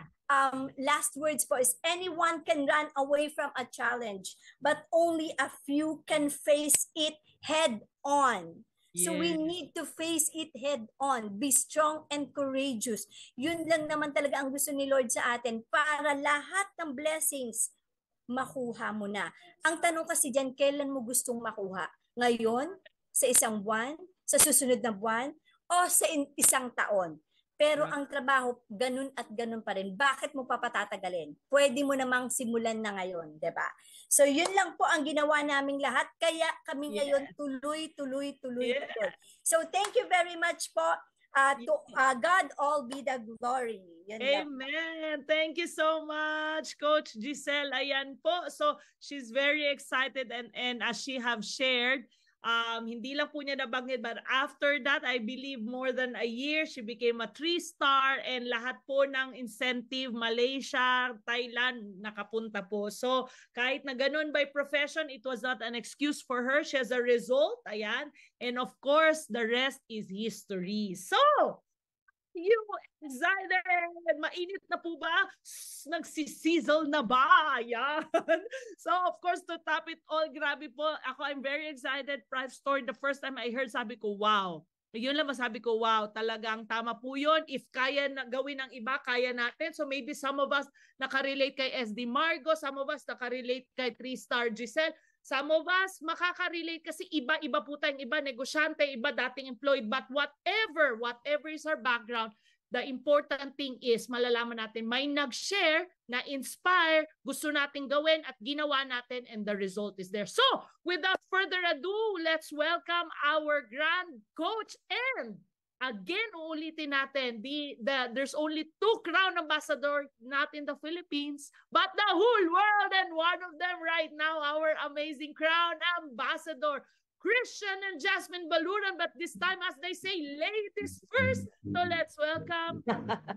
last words po is, anyone can run away from a challenge, but only a few can face it head on. So we need to face it head on. Be strong and courageous. Yun lang naman talaga ang gusto ni Lord sa atin, para lahat ng blessings makuha mo na. Ang tanong kasi dyan, kailan mo gustong makuha? Ngayon? Sa isang buwan? Sa susunod na buwan? O sa isang taon? Pero ang trabaho, ganun at ganun pa rin. Bakit mo papatatagalin? Pwede mo namang simulan na ngayon, 'di ba? So yun lang po ang ginawa naming lahat. Kaya kami ngayon tuloy. So thank you very much po. To God all be the glory. Yun Amen. Lang. Thank you so much, Coach Giselle. Ayan po. So she's very excited and as she have shared, hindi lang po niya nabanggit, but after that, I believe more than a year, she became a 3-star and lahat po ng incentive, Malaysia, Thailand, nakapunta po. So, kahit na ganun by profession, it was not an excuse for her. She has a result, ayan. And of course, the rest is history. So, you excited? Mainit na po ba? Nagsisizzle na ba? Yan. So, of course, to top it all, grabe po. I'm very excited. Prime story, the first time I heard, sabi ko, wow. Yun lang masabi ko, wow, talagang tama po yun. If kaya na gawin ng iba, kaya natin. So, maybe some of us nakarelate kay SD Margo, some of us nakarelate kay 3-star Giselle. Some of us makaka-relate kasi iba-iba po tayong iba, negosyante, iba dating employed. But whatever is our background, the important thing is malalaman natin may nag-share, na-inspire, gusto natin gawin at ginawa natin and the result is there. So, without further ado, let's welcome our grand coach and again, uulitin natin, there's only 2 crown ambassador, not in the Philippines, but the whole world, and one of them right now, our amazing crown ambassador, Christian and Jasmine Baluran, but this time, as they say, ladies first. So let's welcome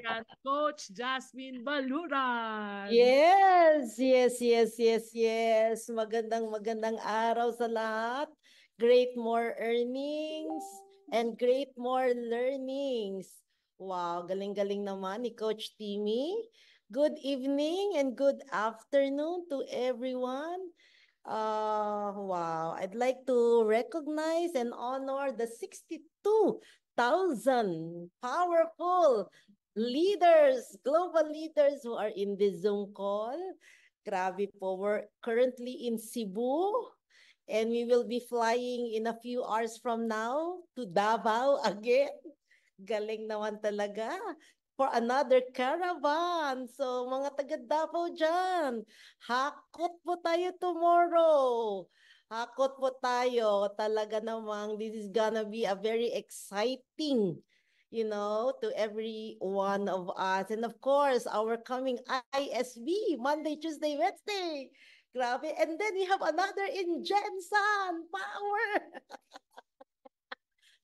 yan, Coach Jasmine Baluran. Yes, yes, yes, yes, yes. Magandang araw sa lahat. Great more earnings and great more learnings. Wow, galing-galing naman ni Coach Timmy. Good evening and good afternoon to everyone. Wow, I'd like to recognize and honor the 62,000 powerful leaders, global leaders who are in this Zoom call. Grabe po, we're currently in Cebu and we will be flying in a few hours from now to Davao again. Galing naman talaga. For another caravan. So mga taga Davao dyan, hakot po tayo tomorrow. Hakot po tayo. Talaga namang this is gonna be a very exciting, to every one of us. And of course, our coming ISB, Monday, Tuesday, Wednesday. Grabe. And then we have another in Jensen. Power!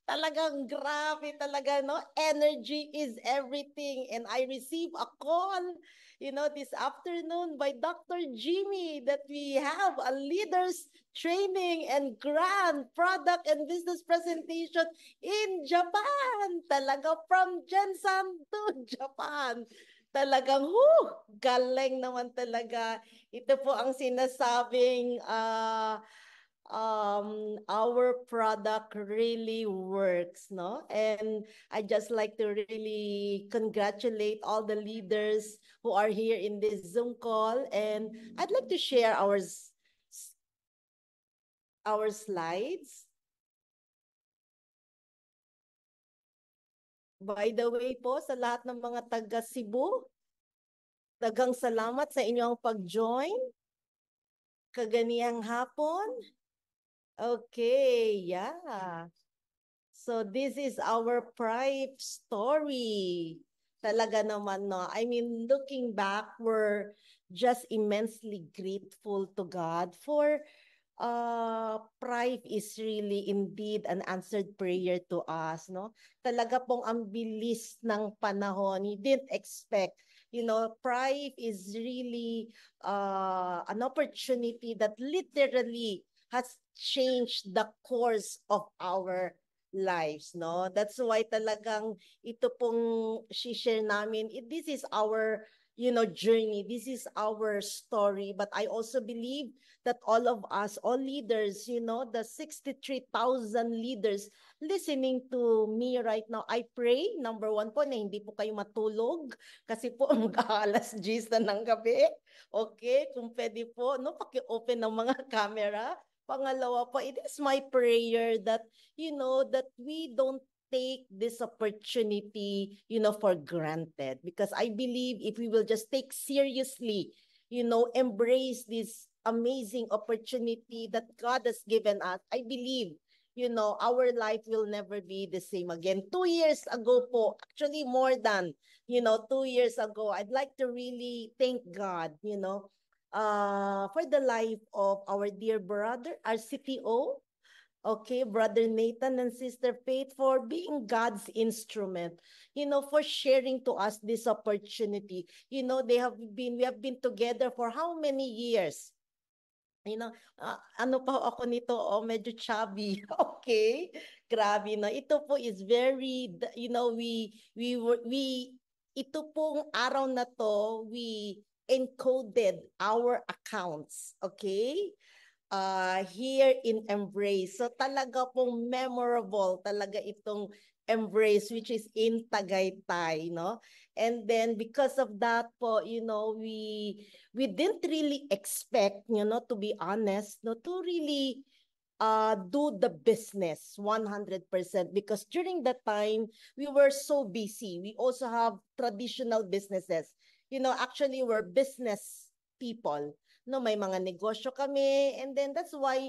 Talagang grabe talaga, no? Energy is everything. And I received a call, this afternoon by Dr. Jimmy that we have a leaders training and grand product and business presentation in Japan. Talaga from Jensen to Japan. Talagang, galing naman talaga. Ito po ang sinasabing, our product really works, no? And I just like to really congratulate all the leaders who are here in this Zoom call. And I'd like to share our slides. By the way po, sa lahat ng mga taga Cebu, daghang salamat sa inyong pag-join. Kaganiyang hapon. Okay, yeah. So this is our pride story. Talaga naman, no? I mean, looking back, we're just immensely grateful to God for pride is really indeed an answered prayer to us, no? Talaga pong ang bilis ng panahon. You didn't expect. Pride is really an opportunity that literally has changed the course of our lives, no? That's why talagang ito pong share namin. This is our, journey. This is our story. But I also believe that all of us, all leaders, the 63,000 leaders listening to me right now, I pray, number one po, na hindi po kayo matulog kasi po mag-alas 10 na ng gabi. Okay? Kung pwede po, no, paki-open ng mga camera. Pangalawa po, it is my prayer that, that we don't take this opportunity, for granted. Because I believe if we will just take seriously, embrace this amazing opportunity that God has given us, I believe, our life will never be the same again. 2 years ago po, actually more than, 2 years ago, I'd like to really thank God, for the life of our dear brother, our CTO, okay, Brother Nathan and Sister Faith, for being God's instrument, for sharing to us this opportunity. We have been together for how many years? Ano pa ako nito, medyo chubby. Okay, grabe na. Ito po is very, ito pong araw na to, we encoded our accounts, okay? Here in Embrace. So talaga pong memorable talaga itong Embrace, which is in Tagaytay, no? And then because of that po, we didn't really expect, to be honest, no, to really do the business 100% because during that time we were so busy. We also have traditional businesses. Actually we're business people. No, may mga negosyo kami, and then that's why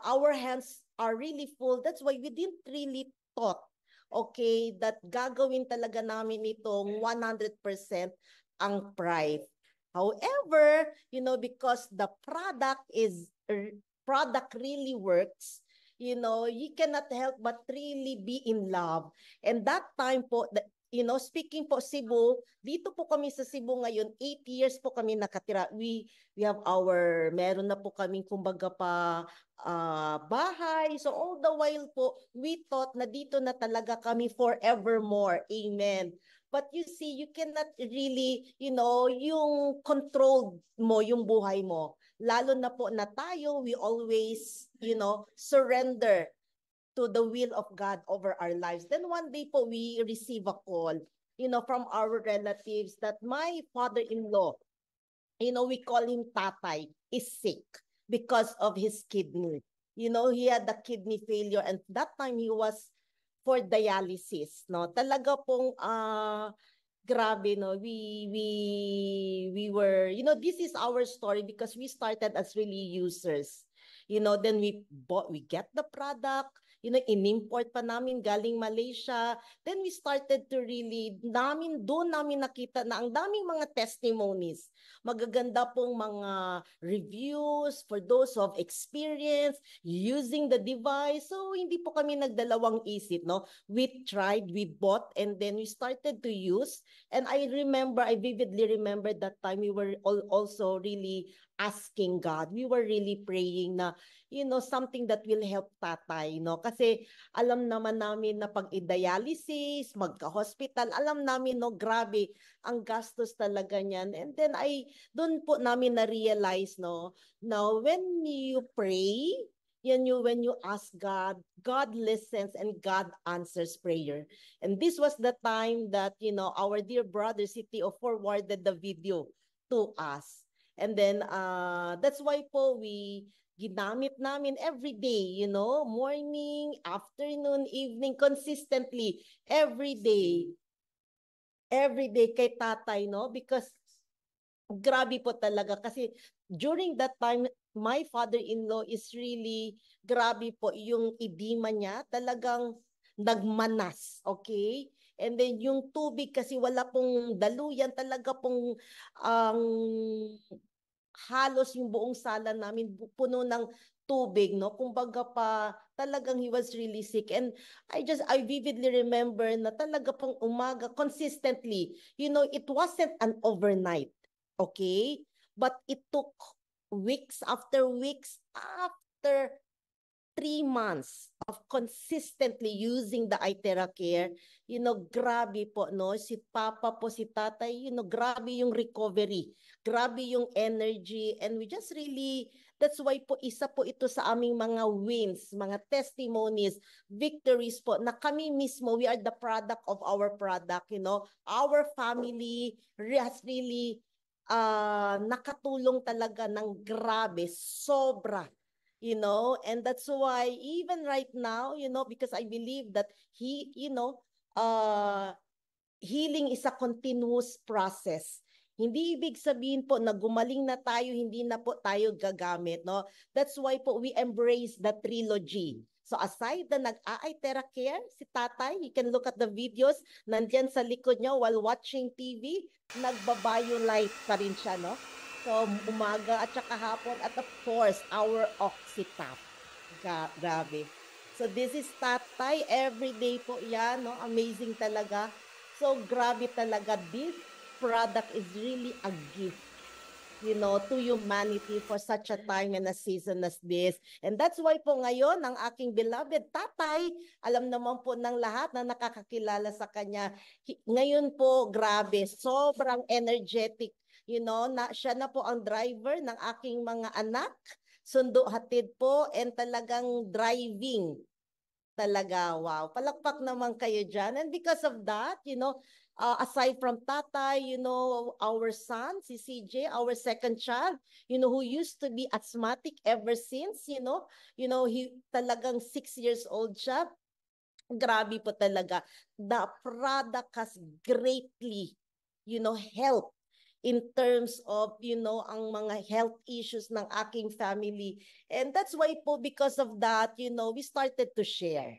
our hands are really full. That's why we didn't really thought, okay, that gagawin talaga namin itong 100% ang pride. However, because the product really works, you know, you cannot help but really be in love. And that time po, you know, speaking po Cebu, dito po kami sa Cebu ngayon, 8 years po kami nakatira. We have meron na po kaming kumbaga pa bahay. So all the while po, we thought na dito na talaga kami forevermore. Amen. But you see, you cannot really, you know, yung control mo, yung buhay mo. Lalo na po na tayo, we always, you know, surrender to the will of God over our lives. Then one day po, we receive a call, you know, from our relatives that my father-in-law, you know, we call him Tatay, is sick because of his kidney. You know, he had the kidney failure and that time he was for dialysis, no? Talaga pong grabe, no? We were, you know, this is our story because we started as really users. You know, then we get the product, you know, in-import pa namin galing Malaysia. Then we started to really, doon namin nakita na ang daming mga testimonies. Magaganda pong mga reviews for those of experience using the device. So, hindi po kami nagdalawang isip, no? We tried, we bought, and then we started to use. And I vividly remember that time we were also really asking God. We were really praying na, you know, something that will help tatay, no? Kasi alam naman namin na pag i-dialysis, magka-hospital, alam namin, no, grabe, ang gastos talaga niyan. And then doon po namin na-realize, no, now when you pray, when you ask God, God listens and God answers prayer. And this was the time that, you know, our dear brother CTO forwarded the video to us. And then that's why po we ginamit namin every day, you know, morning, afternoon, evening, consistently, every day kay tatay, no? Because grabe po talaga kasi during that time, my father-in-law is really, grabe po, yung edema niya, talagang nagmanas, okay? And then yung tubig kasi wala pong daluyan, talaga pong halos yung buong sala namin puno ng tubig, no? Kumbaga pa, talagang he was really sick. And I vividly remember na talaga pong umaga, consistently, you know, it wasn't an overnight, okay? But it took weeks after 3 months of consistently using the iTeracare, you know, grabe po, no? Si Papa po, si Tatay, you know, grabe yung recovery, grabe yung energy, and we just really, that's why po, isa po ito sa aming mga wins, mga testimonies, victories po, na kami mismo, we are the product of our product, you know, our family has really nakatulong talaga ng grabe, sobra. You know, and that's why even right now, you know, because I believe that healing is a continuous process. Hindi ibig sabihin po na gumaling na tayo, hindi na po tayo gagamit, no? That's why po we embrace the trilogy. So aside na nag-iTeracare, si tatay, you can look at the videos, nandyan sa likod niya while watching TV, nagbabiolite pa rin siya, no? So, umaga at saka hapon at of course, our Oxytap. Grabe. So, this is tatay. Everyday po yan, no? Amazing talaga. So, grabe talaga. This product is really a gift, you know, to humanity for such a time and a season as this. And that's why po ngayon, ang aking beloved tatay, alam naman po ng lahat na nakakakilala sa kanya. Ngayon po, grabe, sobrang energetic. You know, siya na po ang driver ng aking mga anak, sundo hatid po, and talagang driving. Talaga, wow. Palakpak naman kayo dyan. And because of that, you know, aside from tatay, you know, our son, si CJ, our second child, you know, who used to be asthmatic ever since, you know, he talagang 6 years old siya. Grabe po talaga. The product has greatly, you know, helped in terms of, you know, ang mga health issues ng aking family. And that's why po, because of that, you know, we started to share.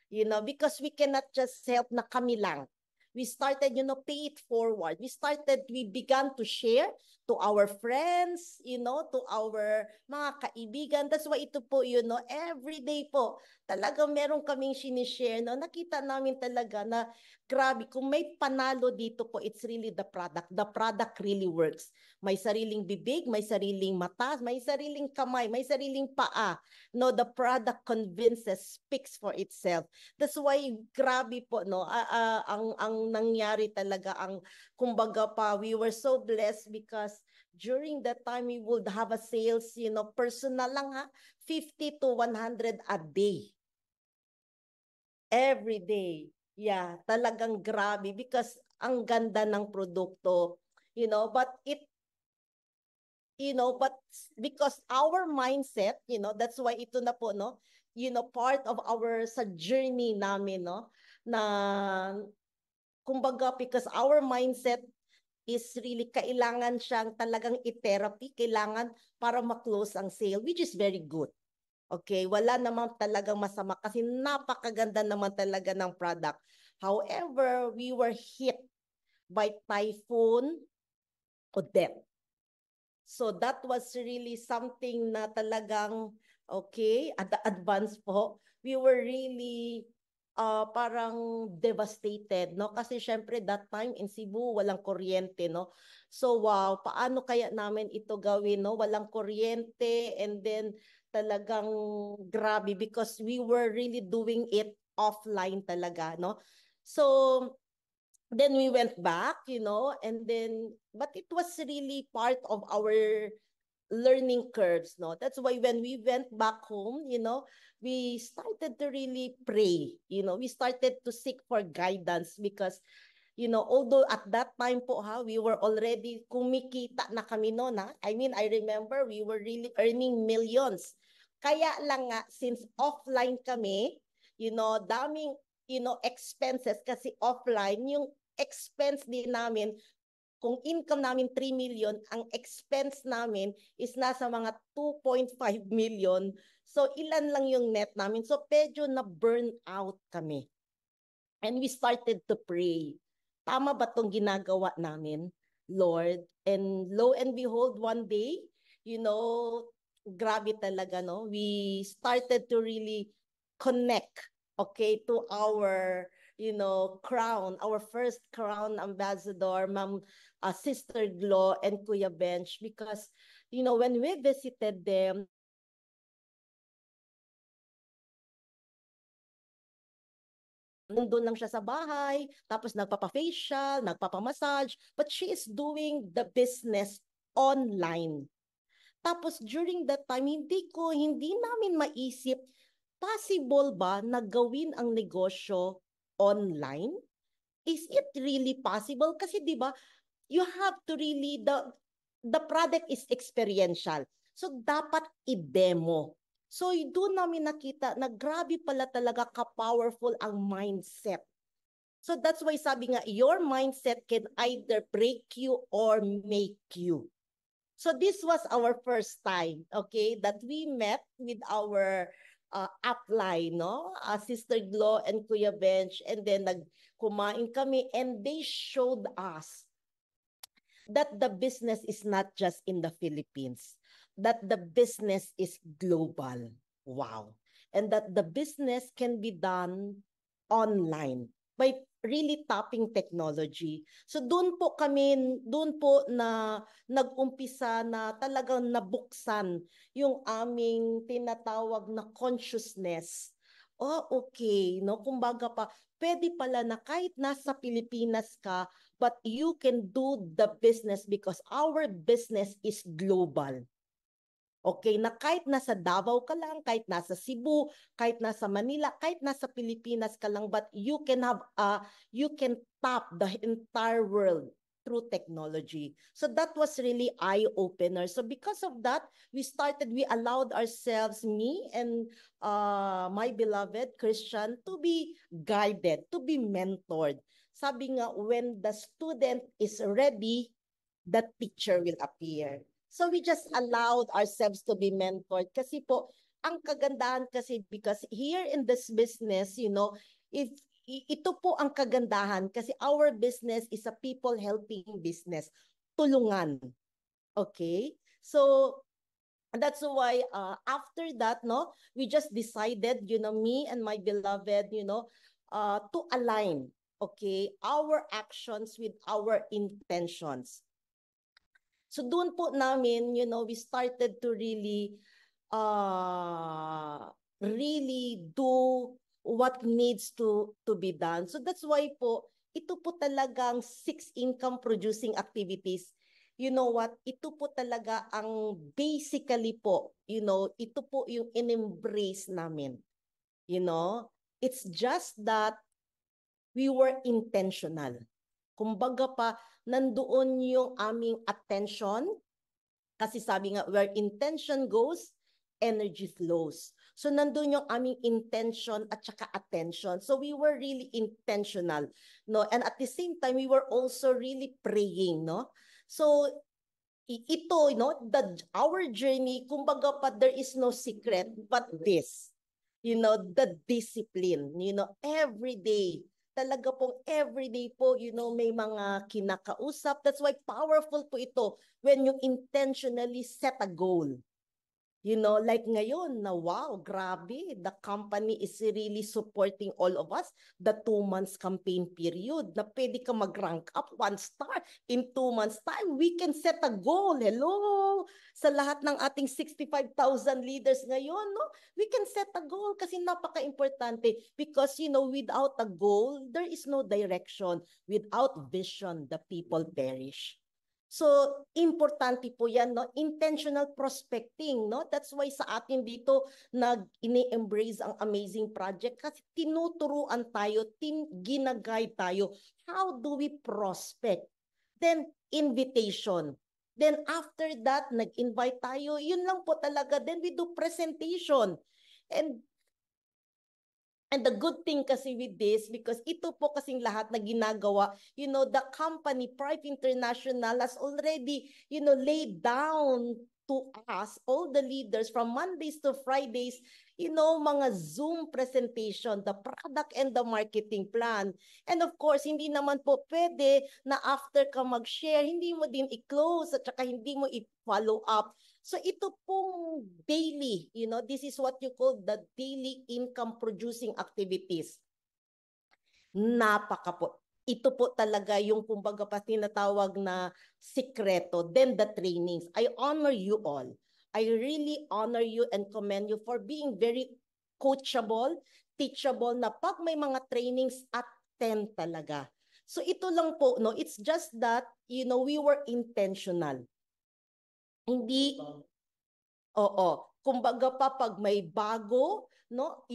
You know, because we cannot just help na kami lang. We started, pay it forward. We began to share to our friends, to our mga kaibigan. That's why ito po, every day po, talagang meron kaming sinishare, nakita namin talaga na grabe, kung may panalo dito po, it's really the product. The product really works. May sariling bibig, may sariling mata, may sariling kamay, may sariling paa. No, the product convinces, speaks for itself. That's why grabe po, ang nangyari talaga, kumbaga pa, we were so blessed because during that time we would have a sales, personal lang 50 to 100 a day. Every day. Yeah, talagang grabe because ang ganda ng produkto, but but because our mindset, that's why ito na po, part of our sa journey namin, na kumbaga because our mindset is really kailangan siyang talagang i-therapy, kailangan para ma-close ang sale, which is very good. Okay, wala naman talagang masama kasi napakaganda naman talaga ng product. However, we were hit by Typhoon Odette. So that was really something na talagang, okay, at the advance po, we were really parang devastated, no? Kasi syempre that time in Cebu, walang kuryente, no? So wow, paano kaya namin ito gawin, no? Walang kuryente and then talagang grabe because we were really doing it offline talaga, no? So then we went back, and then, but it was really part of our learning curves, no? That's why when we went back home, we started to really pray, we started to seek for guidance because, although at that time po, we were already kumikita na kami noon, I mean, I remember we were really earning millions. Kaya lang nga, since offline kami, daming, expenses kasi offline, yung expense din namin, kung income namin 3 million, ang expense namin is nasa mga 2.5 million. So, ilan lang yung net namin. So, medyo na-burn out kami. And we started to pray. Tama ba itong ginagawa namin, Lord? And lo and behold, one day, grabe talaga, no? We started to really connect, okay, to our crown, our first crown ambassador, Ma'am Sister Glo and Kuya Bench, because, when we visited them, nandun lang siya sa bahay, tapos nagpapa-facial, nagpapa-massage, but she is doing the business online. Tapos during that time, hindi namin maisip, possible ba na gawin ang negosyo online? Is it really possible? Kasi 'di ba, you have to really the product is experiential. So dapat i-demo. So doon namin nakita na grabe pala talaga ka-powerful ang mindset. So that's why sabi nga, your mindset can either break you or make you. So this was our first time, okay, that we met with our upline, no? Sister Glo and Kuya Bench, and then nagkumain kami and they showed us that the business is not just in the Philippines, that the business is global. Wow. And that the business can be done online by really tapping technology. So doon po na nag-umpisa na talagang nabuksan yung aming tinatawag na consciousness. Oh, okay, no? Kumbaga pa, pwede pala na kahit nasa Pilipinas ka, but you can do the business because our business is global. Okay, na kahit nasa Davao ka lang, kahit nasa Cebu, kahit nasa Manila, kahit nasa Pilipinas ka lang, but you can tap the entire world through technology. So that was really eye-opener. So because of that, we allowed ourselves, me and my beloved Christian, to be guided, to be mentored. Sabi nga, when the student is ready, the teacher will appear. So we just allowed ourselves to be mentored kasi po, ang kagandahan kasi because here in this business, if ito po ang kagandahan kasi our business is a people helping business. Tulungan. Okay? So, that's why after that, no, we just decided, me and my beloved, to align, okay, our actions with our intentions. So doon po namin, we started to really do what needs to be done. So that's why po, ito po talagang 6 income producing activities. You know what? Ito po talaga ang basically po, ito po yung in-embrace namin. It's just that we were intentional. Kumbaga pa, nandoon yung aming attention. Kasi sabi nga, where intention goes, energy flows. So nandoon yung aming intention at saka attention. So we were really intentional, no? And at the same time, we were also really praying, no? So ito, our journey, kumbaga pa, there is no secret but this, the discipline, every day. Talaga pong everyday po, may mga kinakausap. That's why powerful po ito when you intentionally set a goal. Like ngayon, na wow, grabe, the company is really supporting all of us. The 2 months campaign period, na pwede ka mag-rank up 1 star in 2 months time. We can set a goal. Hello! Sa lahat ng ating 65,000 leaders ngayon, no? We can set a goal kasi napaka-importante. Because, without a goal, there is no direction. Without vision, the people perish. So, importante po yan, no? Intentional prospecting, no? That's why sa atin dito, ini-embrace ang amazing project kasi tinuturuan tayo, ginaguide tayo. How do we prospect? Then, invitation. Then, after that, nag-invite tayo. Yun lang po talaga. Then, we do presentation. And the good thing kasi with this, because ito po kasing lahat na ginagawa, the company, Prive International, has already, laid down to us, all the leaders, from Mondays to Fridays, mga Zoom presentation, the product and the marketing plan. And of course, hindi naman po pwede na after ka mag-share, hindi mo din i-close at saka hindi mo i-follow up. So ito pong daily, this is what you call the daily income producing activities. Napaka po. Ito po talaga yung kumbaga pa tinatawag na sikreto. Then the trainings. I honor you all. I really honor you and commend you for being very coachable, teachable, na pag may mga trainings, attend talaga. So ito lang po, no? It's just that, we were intentional. Hindi, kumbaga pa pag may bago, no,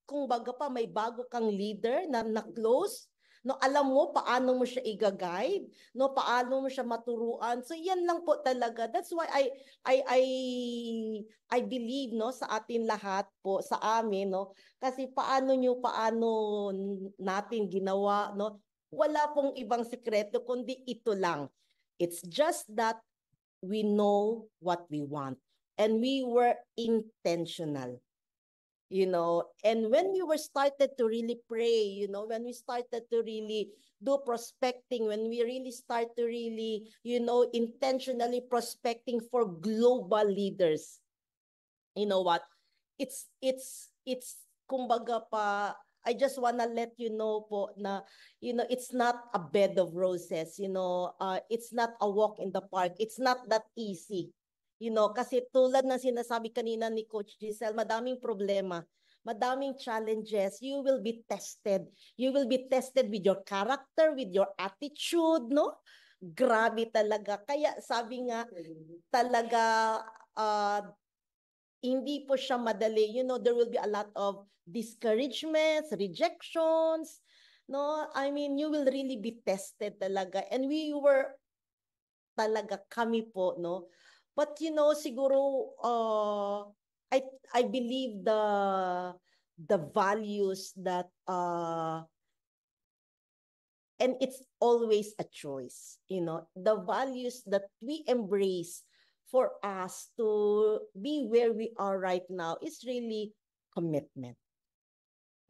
kumbaga pa may bago kang leader na close, no, alam mo paano mo siya i-guide, no, paano mo siya maturuan. So yan lang po talaga. That's why I believe, no, sa atin lahat po, sa amin, no, kasi paano natin ginawa, no, wala pong ibang sikreto kundi ito lang. It's just that we know what we want. And we were intentional, And when we were started to really pray, when we started to really do prospecting, when we really start to really, intentionally prospecting for global leaders, you know what? It's kumbaga pa, I just wanna let you know po na, it's not a bed of roses, it's not a walk in the park. It's not that easy, kasi tulad ng sinasabi kanina ni Coach Giselle, madaming problema, madaming challenges. You will be tested. You will be tested with your character, with your attitude, no? Grabe talaga. Kaya sabi nga, talaga, hindi po siya madali. There will be a lot of discouragements, rejections, no? I mean, you will really be tested talaga. And we were talaga, kami po, no? But, siguro, I believe the values that, and it's always a choice, the values that we embrace for us to be where we are right now is really commitment.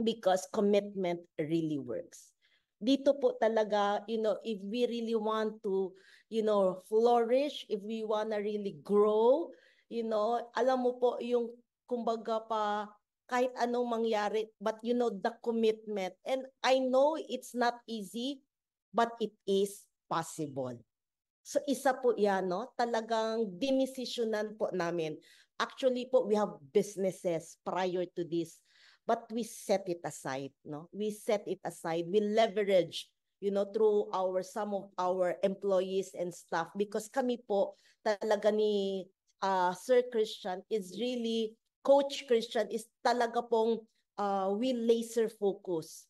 because commitment really works. Dito po talaga, if we really want to, flourish, if we want to really grow, alam mo po yung kumbaga pa kahit anong mangyari, but the commitment. And I know it's not easy, but it is possible. So isa po yan, no? Talagang dinesisyonan po namin. Actually po, we have businesses prior to this, but we set it aside, no? We set it aside. We leverage, through some of our employees and staff, because kami po talaga ni Sir Christian is really, Coach Christian is talaga pong we laser focus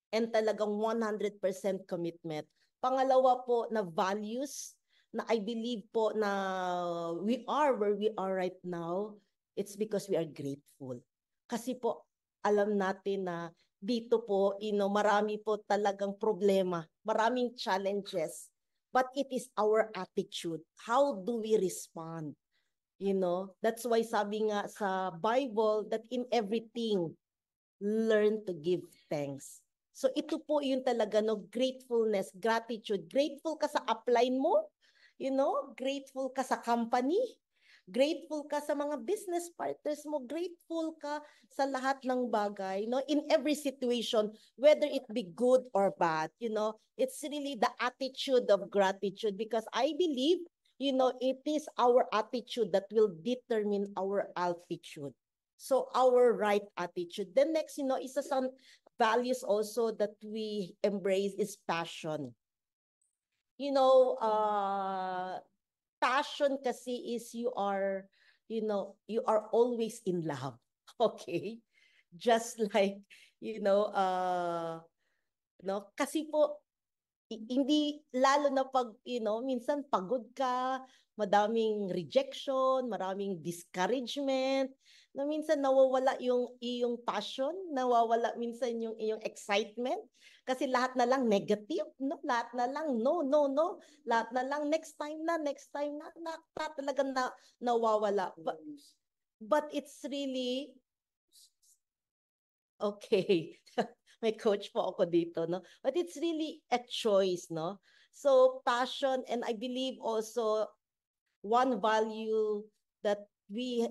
and talagang 100% commitment. Pangalawa po na values na I believe po na we are where we are right now, it's because we are grateful. Kasi po alam natin na dito po, marami po talagang problema, maraming challenges, but it is our attitude. How do we respond? That's why sabi nga sa Bible that in everything, learn to give thanks. So ito po yung talaga, gratefulness, gratitude. Grateful ka sa upline mo, grateful ka sa company, grateful ka sa mga business partners mo, grateful ka sa lahat ng bagay, in every situation, whether it be good or bad, it's really the attitude of gratitude, because I believe, it is our attitude that will determine our altitude. So our right attitude. The next, isa sa values also that we embrace is passion. Passion kasi is you are always in love. Okay? Just like, kasi po, hindi, lalo na pag, minsan pagod ka, madaming rejection, maraming discouragement, na minsan nawawala yung iyong passion, nawawala minsan yung iyong excitement, kasi lahat na lang negative, no? Lahat na lang no, lahat na lang next time na, talagang nawawala. But it's really, okay, may coach po ako dito, no? But it's really a choice, no? So passion, and I believe also one value that we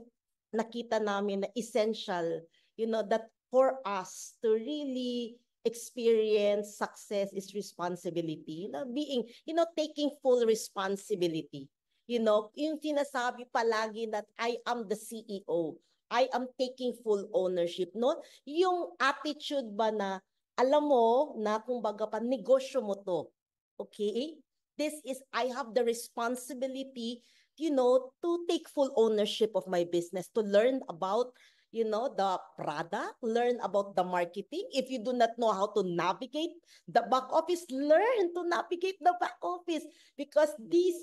nakita namin na essential, that for us to really experience success is responsibility. Being, taking full responsibility. Yung sinasabi palagi that I am the CEO. I am taking full ownership, no? Yung attitude ba na, alam mo na kung baga pa, negosyo mo to. Okay? This is, I have the responsibility, to take full ownership of my business, to learn about, the product, learn about the marketing. If you do not know how to navigate the back office, learn to navigate the back office, because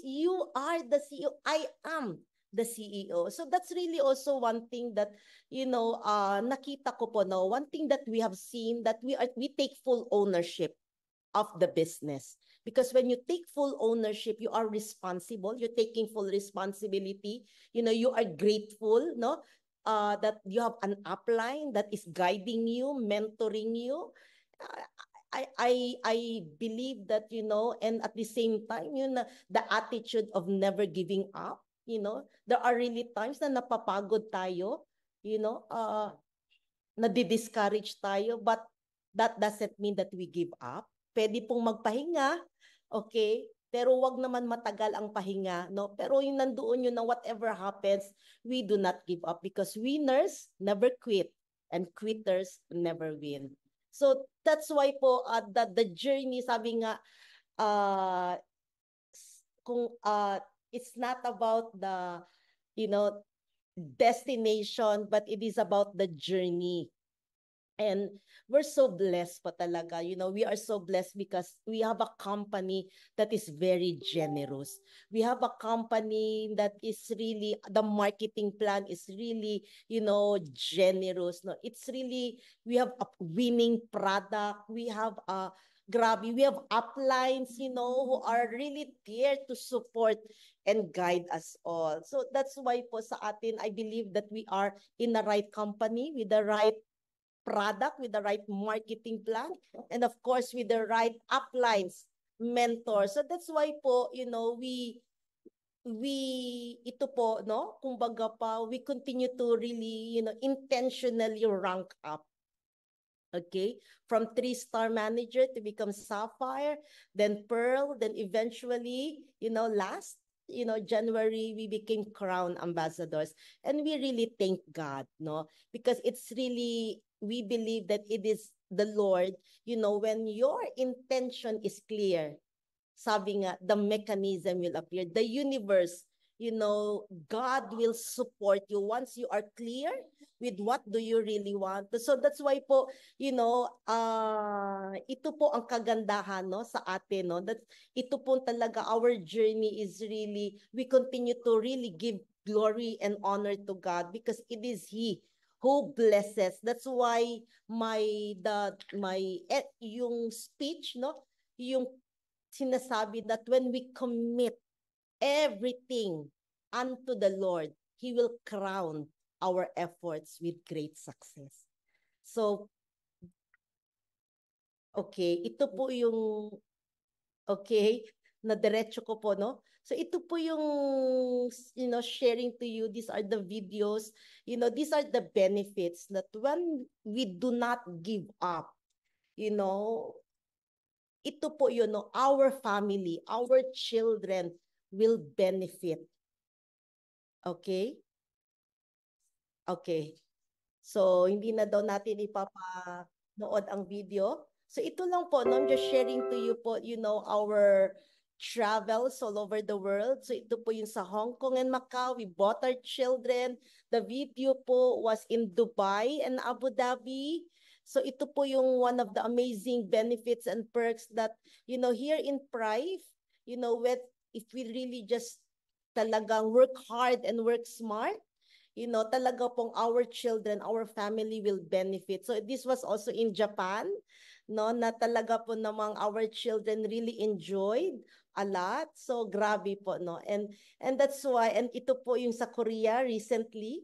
you are the CEO. I am the CEO. So that's really also one thing that, nakita ko po, no? One thing that we have seen that we take full ownership of the business. Because when you take full ownership, you are responsible. You're taking full responsibility. You are grateful, no? That you have an upline that is guiding you, mentoring you. I believe that, and at the same time, the attitude of never giving up. There are really times na napapagod tayo, nadi-discourage tayo, but that doesn't mean that we give up. Pwede pong magpahinga, okay? Pero wag naman matagal ang pahinga, no? Pero yung nandoon yun na whatever happens, we do not give up, because winners never quit and quitters never win. So that's why po the journey, sabi nga, it's not about the, destination, but it is about the journey. And we're so blessed po talaga. We are so blessed because we have a company that is very generous. We have a company that is really, the marketing plan is really, generous. No, it's really, we have a winning product. We have we have uplines, who are really there to support and guide us all. So that's why po sa atin, I believe that we are in the right company with the right product, with the right marketing plan, and of course, with the right uplines, mentor. So that's why po, ito po, no, kumbaga pa, we continue to really, intentionally rank up. Okay, from 3-star manager to become sapphire, then pearl, then eventually, last, January, we became crown ambassadors. And we really thank God, no? Because it's really, we believe that it is the Lord, when your intention is clear, sabi nga, the mechanism will appear. The universe, God will support you once you are clear with what do you really want. So that's why po, ito po ang kagandahan, no, sa atin, no, that ito po talaga, our journey is really, we continue to really give glory and honor to God because it is He who blesses. That's why yung speech, no, yung sinasabi that when we commit everything unto the Lord, He will crown our efforts with great success. So, okay, ito po yung, okay, na diretso ko po, no? So, ito po yung, sharing to you. These are the videos, these are the benefits that when we do not give up, ito po yun, no? Our family, our children will benefit. Okay? Okay. So, hindi na daw natin ipapanood ang video. So, ito lang po, no? I'm just sharing to you po, our travels all over the world. So, ito po yung sa Hong Kong and Macau. We brought our children. The video po was in Dubai and Abu Dhabi. So, ito po yung one of the amazing benefits and perks that, here in Prive, if we really just talagang work hard and work smart, talaga pong our children, our family will benefit. So this was also in Japan, no, na talaga po namang our children really enjoyed a lot. So grabe po, no. And that's why, and ito po yung sa Korea recently.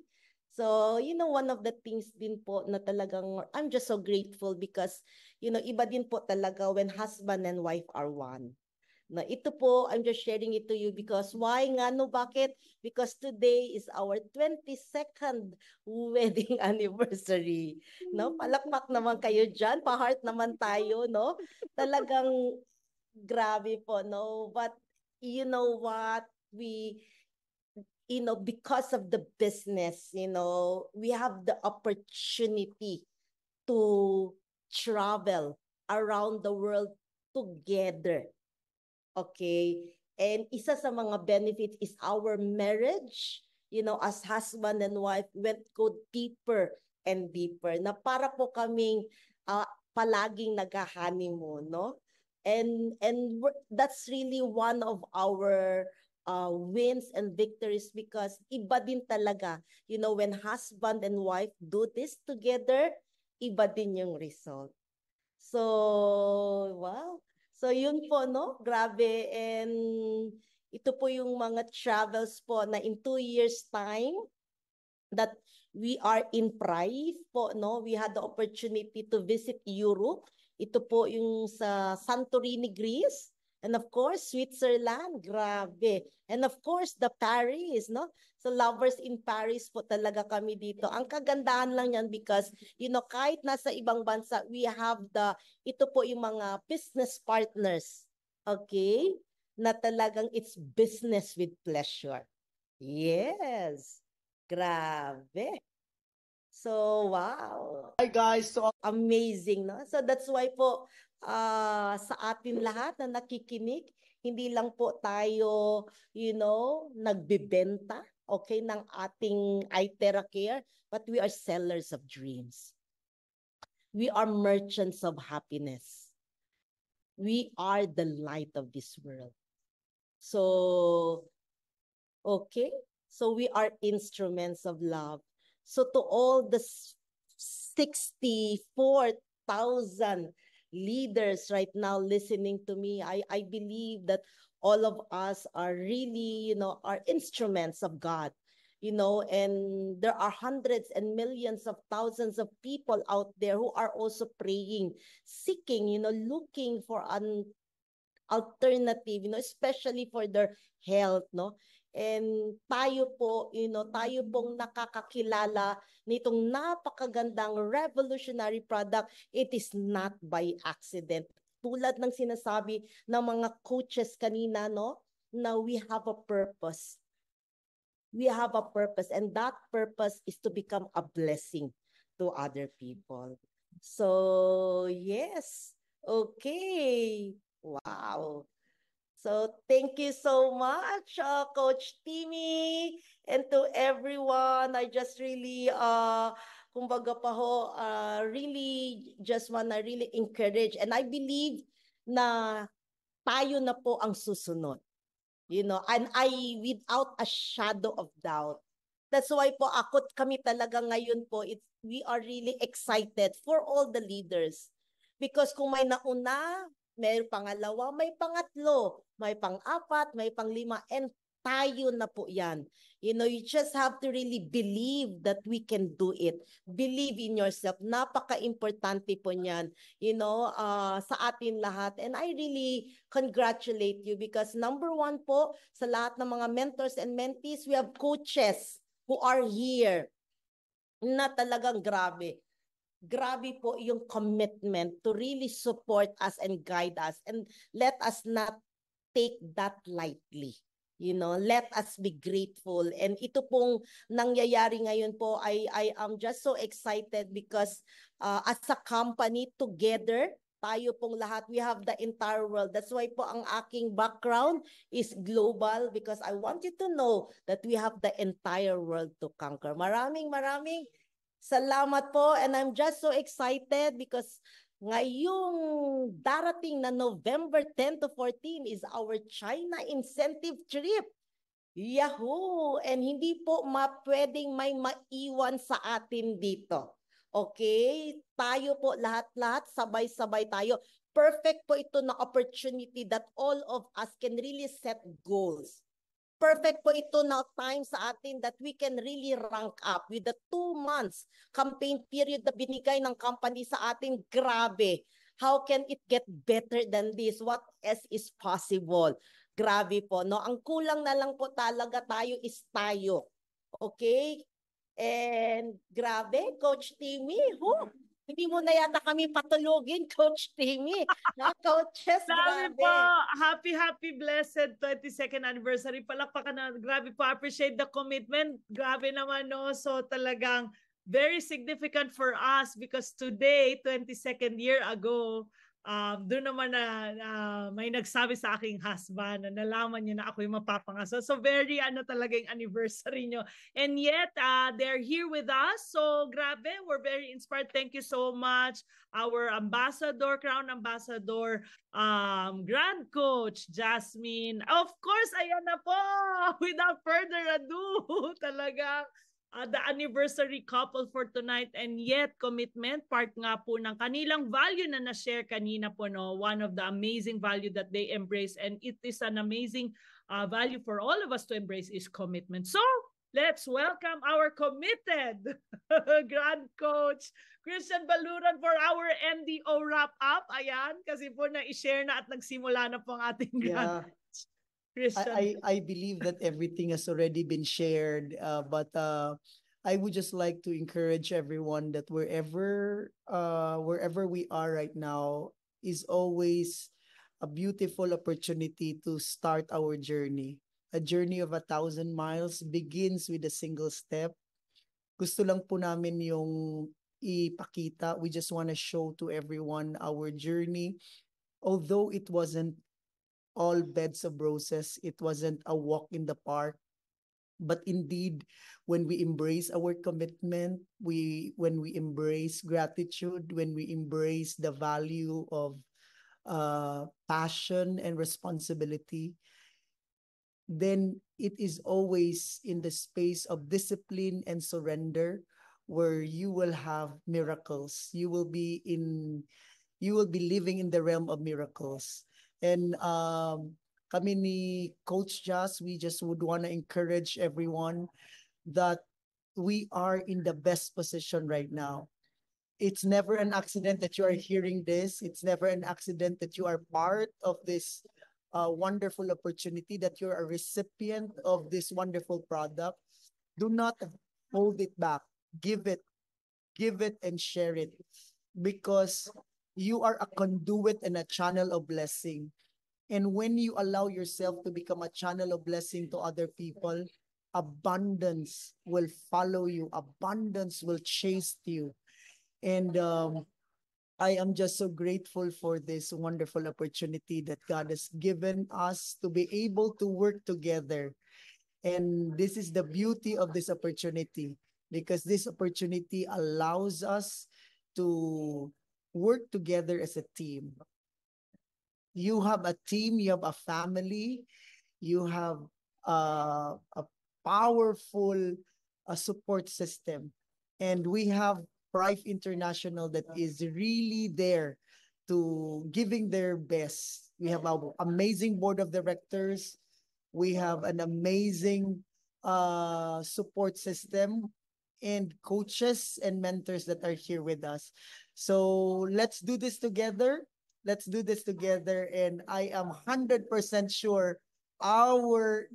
So, one of the things din po na talagang, I'm just so grateful because, iba din po talaga when husband and wife are one. Na ito po, I'm just sharing it to you because why nga, no, bakit? Because today is our 22nd wedding anniversary. No? Palakpak naman kayo dyan, pa-heart naman tayo, no? Talagang grabe po, no? But you know what? Because of the business, we have the opportunity to travel around the world together. Okay, and isa sa mga benefits is our marriage, as husband and wife go deeper and deeper, na para po kaming palaging nag-honeymoon, no? And that's really one of our wins and victories because iba din talaga, when husband and wife do this together, iba din yung result. So, wow. So yun po, no? Grabe. And ito po yung mga travels po na in 2 years time that we are in Prive po, no? We had the opportunity to visit Europe. Ito po yung sa Santorini, Greece. And of course, Switzerland. Grabe. And of course, the Paris, no? So lovers in Paris po talaga kami dito. Ang kagandahan lang yan because, kahit nasa ibang bansa, we have ito po yung mga business partners. Okay? Na talagang it's business with pleasure. Yes. Grabe. So, wow. Hi guys. So amazing, no? So that's why po, sa atin lahat na nakikinig, hindi lang po tayo, nagbibenta, okay, ng ating iTerra Care, but we are sellers of dreams. We are merchants of happiness. We are the light of this world. So, okay, so we are instruments of love. So to all the 64,000 leaders right now listening to me, I believe that all of us are really, are instruments of God, and there are hundreds and millions of thousands of people out there who are also praying, seeking, looking for an alternative, especially for their health, no? And tayo po, tayo pong nakakakilala nitong napakagandang revolutionary product. It is not by accident. Tulad ng sinasabi ng mga coaches kanina, no? Na we have a purpose. We have a purpose, and that purpose is to become a blessing to other people. So, yes. Okay. Wow. So, thank you so much, Coach Timmy, and to everyone. I just really, kumbaga pa ho, really just wanna really encourage. And I believe na tayo na po ang susunod. And without a shadow of doubt. That's why po kami talaga ngayon po, we are really excited for all the leaders. Because kung may nauna, may pangalawa, may pangatlo, may pang-apat, may pang-lima, and tayo na po yan. You just have to really believe that we can do it. Believe in yourself. Napaka-importante po niyan, sa atin lahat. And I really congratulate you because number one po, sa lahat ng mga mentors and mentees, we have coaches who are here na talagang grabe. Grabe po yung commitment to really support us and guide us. And let us not take that lightly. Let us be grateful. And ito pong nangyayari ngayon po, I am just so excited because as a company together, tayo pong lahat, we have the entire world. That's why po ang aking background is global because I want you to know that we have the entire world to conquer. Maraming salamat po, and I'm just so excited because ngayong darating na November 10 to 14 is our China incentive trip. Yahoo! And hindi po pwedeng may maiwan sa atin dito. Okay? Tayo po lahat-lahat, sabay-sabay tayo. Perfect po ito na opportunity that all of us can really set goals. Perfect po ito na time sa atin that we can really rank up with the 2 months campaign period na binigay ng company sa atin. Grabe. How can it get better than this? What else is possible? Grabe po, no? Ang kulang na lang po talaga tayo is tayo. Okay? And grabe, Coach Timmy, hindi mo na yata kami patulogin, Coach Timmy. Coaches, Grabe grabe. po. Happy, blessed 22nd anniversary. Palakpakan na. Grabe po. Appreciate the commitment. Grabe naman, no? So talagang very significant for us because today, 22nd year ago, doon naman na may nagsabi sa aking husband na nalaman niya na ako yung mapapangaso. So very talaga yung anniversary nyo. And yet, they're here with us. So grabe, we're very inspired. Thank you so much. Our ambassador, crown ambassador, grand coach, Jasmine. Of course, ayan na po. Without further ado, talagang the anniversary couple for tonight, and yet commitment, part nga po ng kanilang value na na-share kanina po, no? One of the amazing value that they embrace, and it is an amazing value for all of us to embrace is commitment. So, let's welcome our committed grand coach, Christian Baluran, for our NDO wrap-up. Ayan, kasi po na-share na at nagsimula na po ang ating grand coach. I believe that everything has already been shared, but I would just like to encourage everyone that wherever we are right now is always a beautiful opportunity to start our journey. A journey of 1,000 miles begins with a single step. Gusto lang po namin yung ipakita. We just want to show to everyone our journey. Although it wasn't all beds of roses, it wasn't a walk in the park, but indeed, when we embrace our commitment, when we embrace gratitude, when we embrace the value of passion and responsibility, then it is always in the space of discipline and surrender where you will have miracles. You will be living in the realm of miracles. And kami ni Coach Jas, we just would want to encourage everyone that we are in the best position right now. It's never an accident that you are hearing this. It's never an accident that you are part of this wonderful opportunity, that you're a recipient of this wonderful product. Do not hold it back. Give it and share it, because you are a conduit and a channel of blessing. And when you allow yourself to become a channel of blessing to other people, abundance will follow you. Abundance will chase you. And I am just so grateful for this wonderful opportunity that God has given us to be able to work together. And this is the beauty of this opportunity, because this opportunity allows us to work together as a team. You have a team, you have a family, you have a powerful support system. And we have Prive International that is really there to giving their best. We have our amazing board of directors. We have an amazing support system and coaches and mentors that are here with us. So let's do this together. Let's do this together. And I am 100% sure our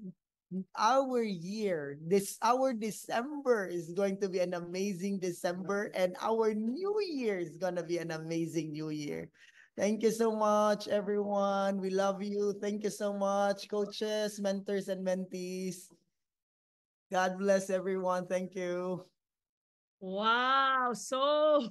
year, our December is going to be an amazing December, and our new year is going to be an amazing new year. Thank you so much, everyone. We love you. Thank you so much, coaches, mentors, and mentees. God bless everyone. Thank you. Wow. So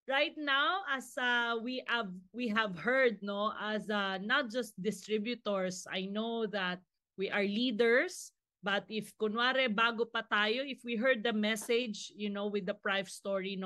right now, as we have heard, no, as not just distributors, I know that we are leaders. But if kunwari bago pa tayo, if we heard the message, with the Prive story,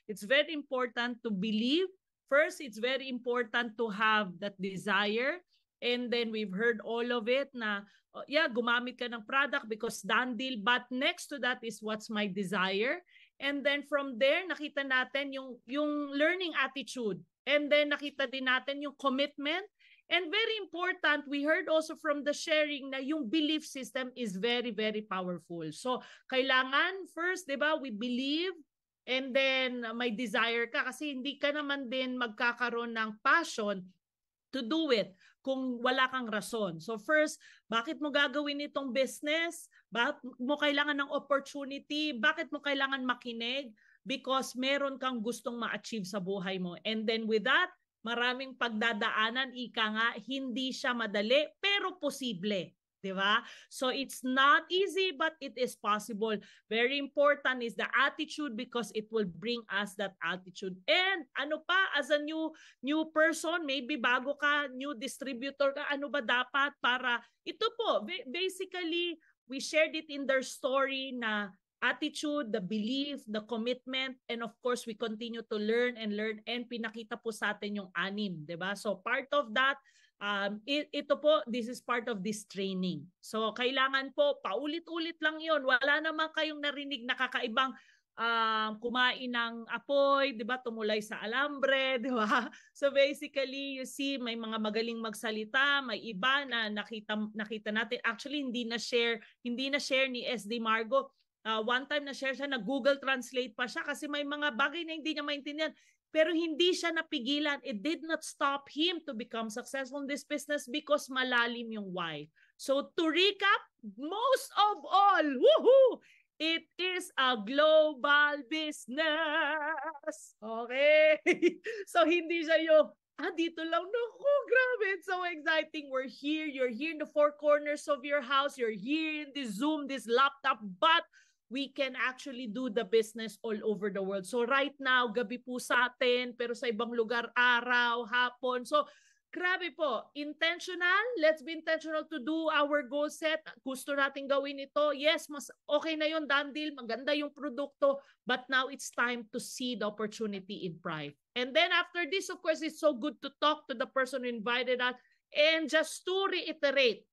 it's very important to believe. First, it's very important to have that desire. And then we've heard all of it na, gumamit ka ng product because done deal. But next to that is what's my desire. And then from there, nakita natin yung learning attitude. And then nakita din natin yung commitment. And very important, we heard also from the sharing na yung belief system is very, very powerful. So, kailangan first, di ba, we believe, and then may desire ka kasi hindi ka naman din magkakaroon ng passion to do it kung wala kang rason. So first, bakit mo gagawin itong business? Bakit mo kailangan ng opportunity? Bakit mo kailangan makinig? Because meron kang gustong ma-achieve sa buhay mo. And then with that, maraming pagdadaanan, ika nga, hindi siya madali, pero posible. Diba? So it's not easy, but it is possible. Very important is the attitude, because it will bring us that attitude. And ano pa, as a new person, maybe bago ka, new distributor ka, ano ba dapat para, ito po, basically, we shared it in their story na attitude, the belief, the commitment, and of course, we continue to learn, and pinakita po sa atin yung 6, diba? So part of that, ito po, this is part of this training. So kailangan po, paulit-ulit lang yon. Wala naman kayong narinig na kakaibang kumain ng apoy, diba? Tumulay sa alambre, diba? So basically, you see, may mga magaling magsalita, may iba na nakita natin. Actually, hindi na share ni SD Margo. One time na share siya, na Google Translate pa siya kasi may mga bagay na hindi niya maintindihan. Pero hindi siya napigilan. It did not stop him to become successful in this business because malalim yung why. So to recap, most of all, woohoo! It is a global business. Okay? So hindi siya yung, dito lang. Naku, grabe. It's so exciting. We're here. You're here in the four corners of your house. You're here in this Zoom, this laptop. But we can actually do the business all over the world. So right now, gabi po sa atin, pero sa ibang lugar, araw, hapon. So grabe po, intentional. Let's be intentional to do our goal set. Gusto natin gawin ito. Yes, mas okay na yun, done deal, maganda yung produkto. But now it's time to see the opportunity in Prive. And then after this, of course, it's so good to talk to the person who invited us. And just to reiterate,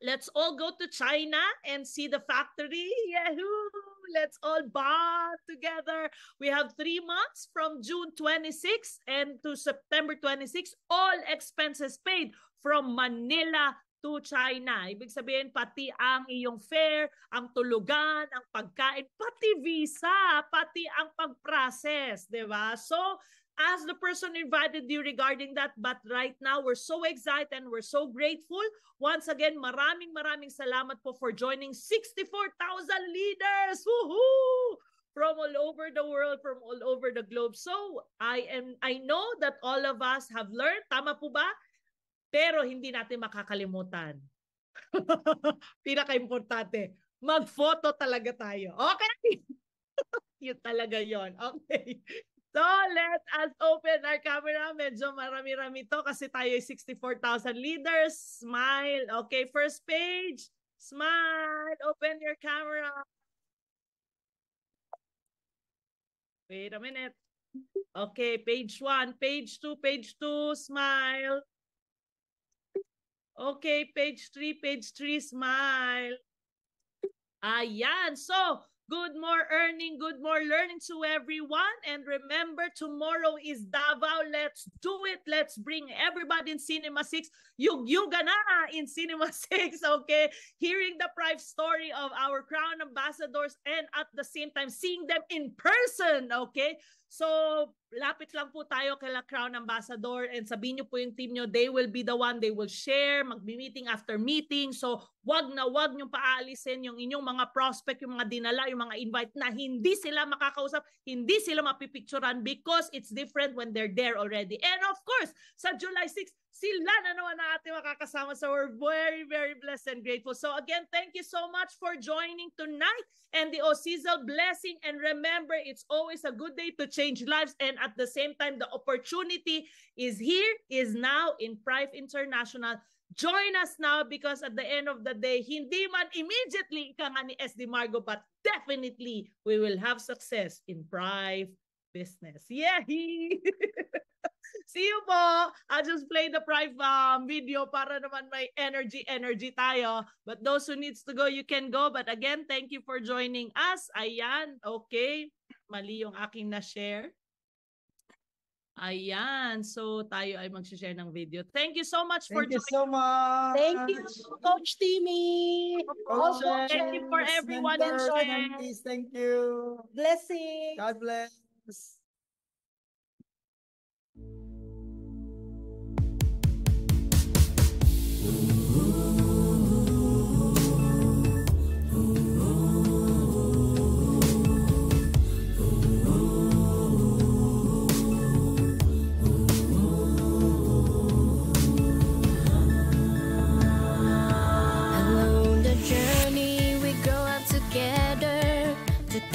let's all go to China and see the factory. Yahoo! Let's all bond together. We have 3 months from June 26 and to September 26. All expenses paid from Manila to China. Ibig sabihin, pati ang iyong fare, ang tulugan, ang pagkain, pati visa, pati ang pag-process, di ba? So, as the person invited you regarding that, but right now, we're so excited and we're so grateful. Once again, maraming salamat po for joining 64,000 leaders! Woohoo! From all over the world, from all over the globe. So, I know that all of us have learned, tama po ba? Pero hindi natin makakalimutan. Pinaka-importante, mag-photo talaga tayo. Okay? Yun talaga yon. Okay. So, let us open our camera. Medyo marami-rami to kasi tayo 64,000 leaders. Smile. Okay, first page. Smile. Open your camera. Wait a minute. Okay, page 1, page 2, smile. Okay, page 3, smile. Ayan. So, good more earning, good more learning to everyone. And remember, tomorrow is Davao. Let's do it. Let's bring everybody in Cinema 6. Yugyuga na in Cinema 6, okay? Hearing the pride story of our Crown Ambassadors and at the same time, seeing them in person, okay? So, lapit lang po tayo kay Crown Ambassador and sabihin nyo po yung team nyo, they will be the one, they will share, mag-meeting after meeting. So, wag nyo paalisin yung inyong mga prospect, yung mga dinala, yung mga invite na hindi sila makakausap, hindi sila mapipicturan because it's different when they're there already. And of course, sa July 6, sila na naman natin makakasama. So we're very blessed and grateful. So again, thank you so much for joining tonight and the OCZL blessing. And remember, it's always a good day to change lives. And at the same time, the opportunity is here, is now in Prive International. Join us now because at the end of the day, hindi man immediately ika nga ni SD Margo, but definitely we will have success in Prive business. Yay! See you po. I'll just play the Prive video para naman may energy tayo. But those who needs to go, you can go. But again, thank you for joining us. Ayan, okay. Mali yung aking na-share. Ayan, so tayo ay mag-share ng video. Thank you so much for joining. Thank you so much. Thank you, Coach Timmy. Also, thank you for everyone in sharing. Thank you. Blessings. God bless.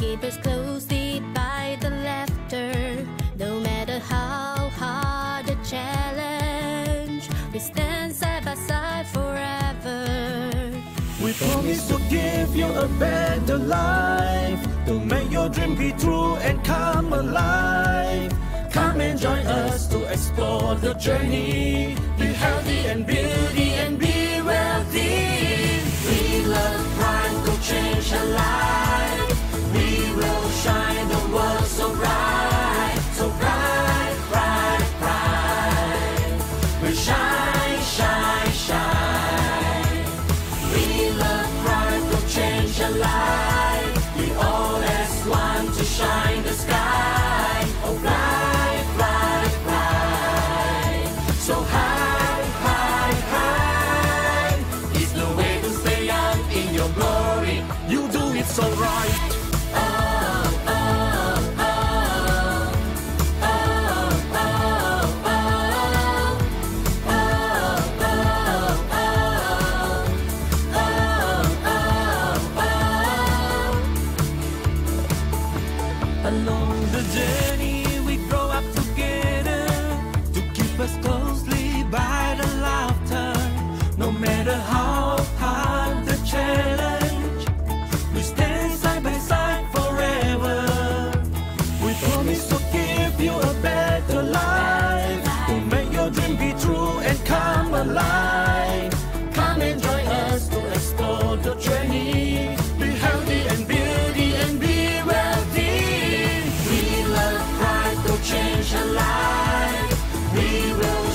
Keep us closely by the laughter. No matter how hard the challenge, we stand side by side forever. We promise to give you a better life, to make your dream be true and come alive. Come and join us to explore the journey. Be healthy and beauty and be wealthy. We love Prive, go change a life. We will shine the world so bright, bright, bright. We shine, shine, shine. We love Prive, to change a life. We all as one to shine the sky. Oh, bright, bright, bright. So high, high, high. It's the way to stay young in your glory. You do it so right. Along the journey we grow up together, to keep us closely by the laughter. No matter how hard the challenge, we stand side by side forever. We promise to give you a better life, to make your dream be true and come alive. Come and join us to explore the journey. Be healthy and beauty and be wealthy. We love Prive, to change a life. We will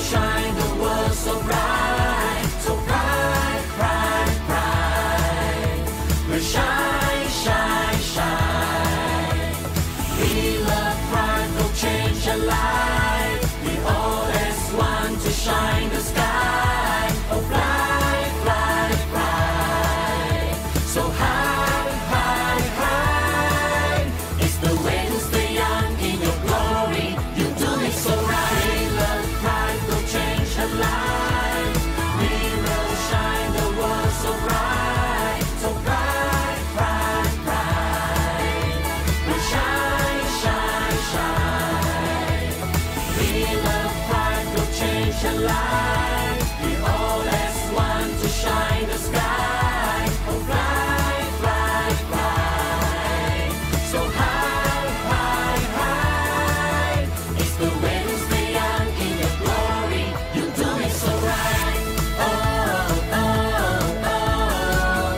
a light. We all as one to shine the sky. Oh, fly, fly, fly. So high, high, high. It's the way to stay young in your glory. You do it so right. Oh, oh, oh.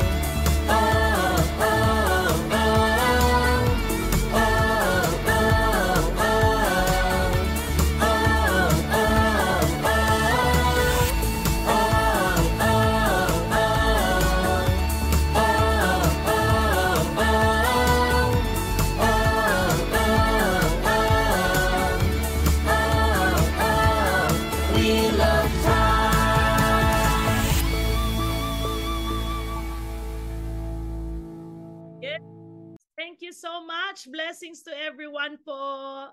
Oh, oh, oh. Oh, oh, we love Pride. Yes. Thank you so much. Blessings to everyone po.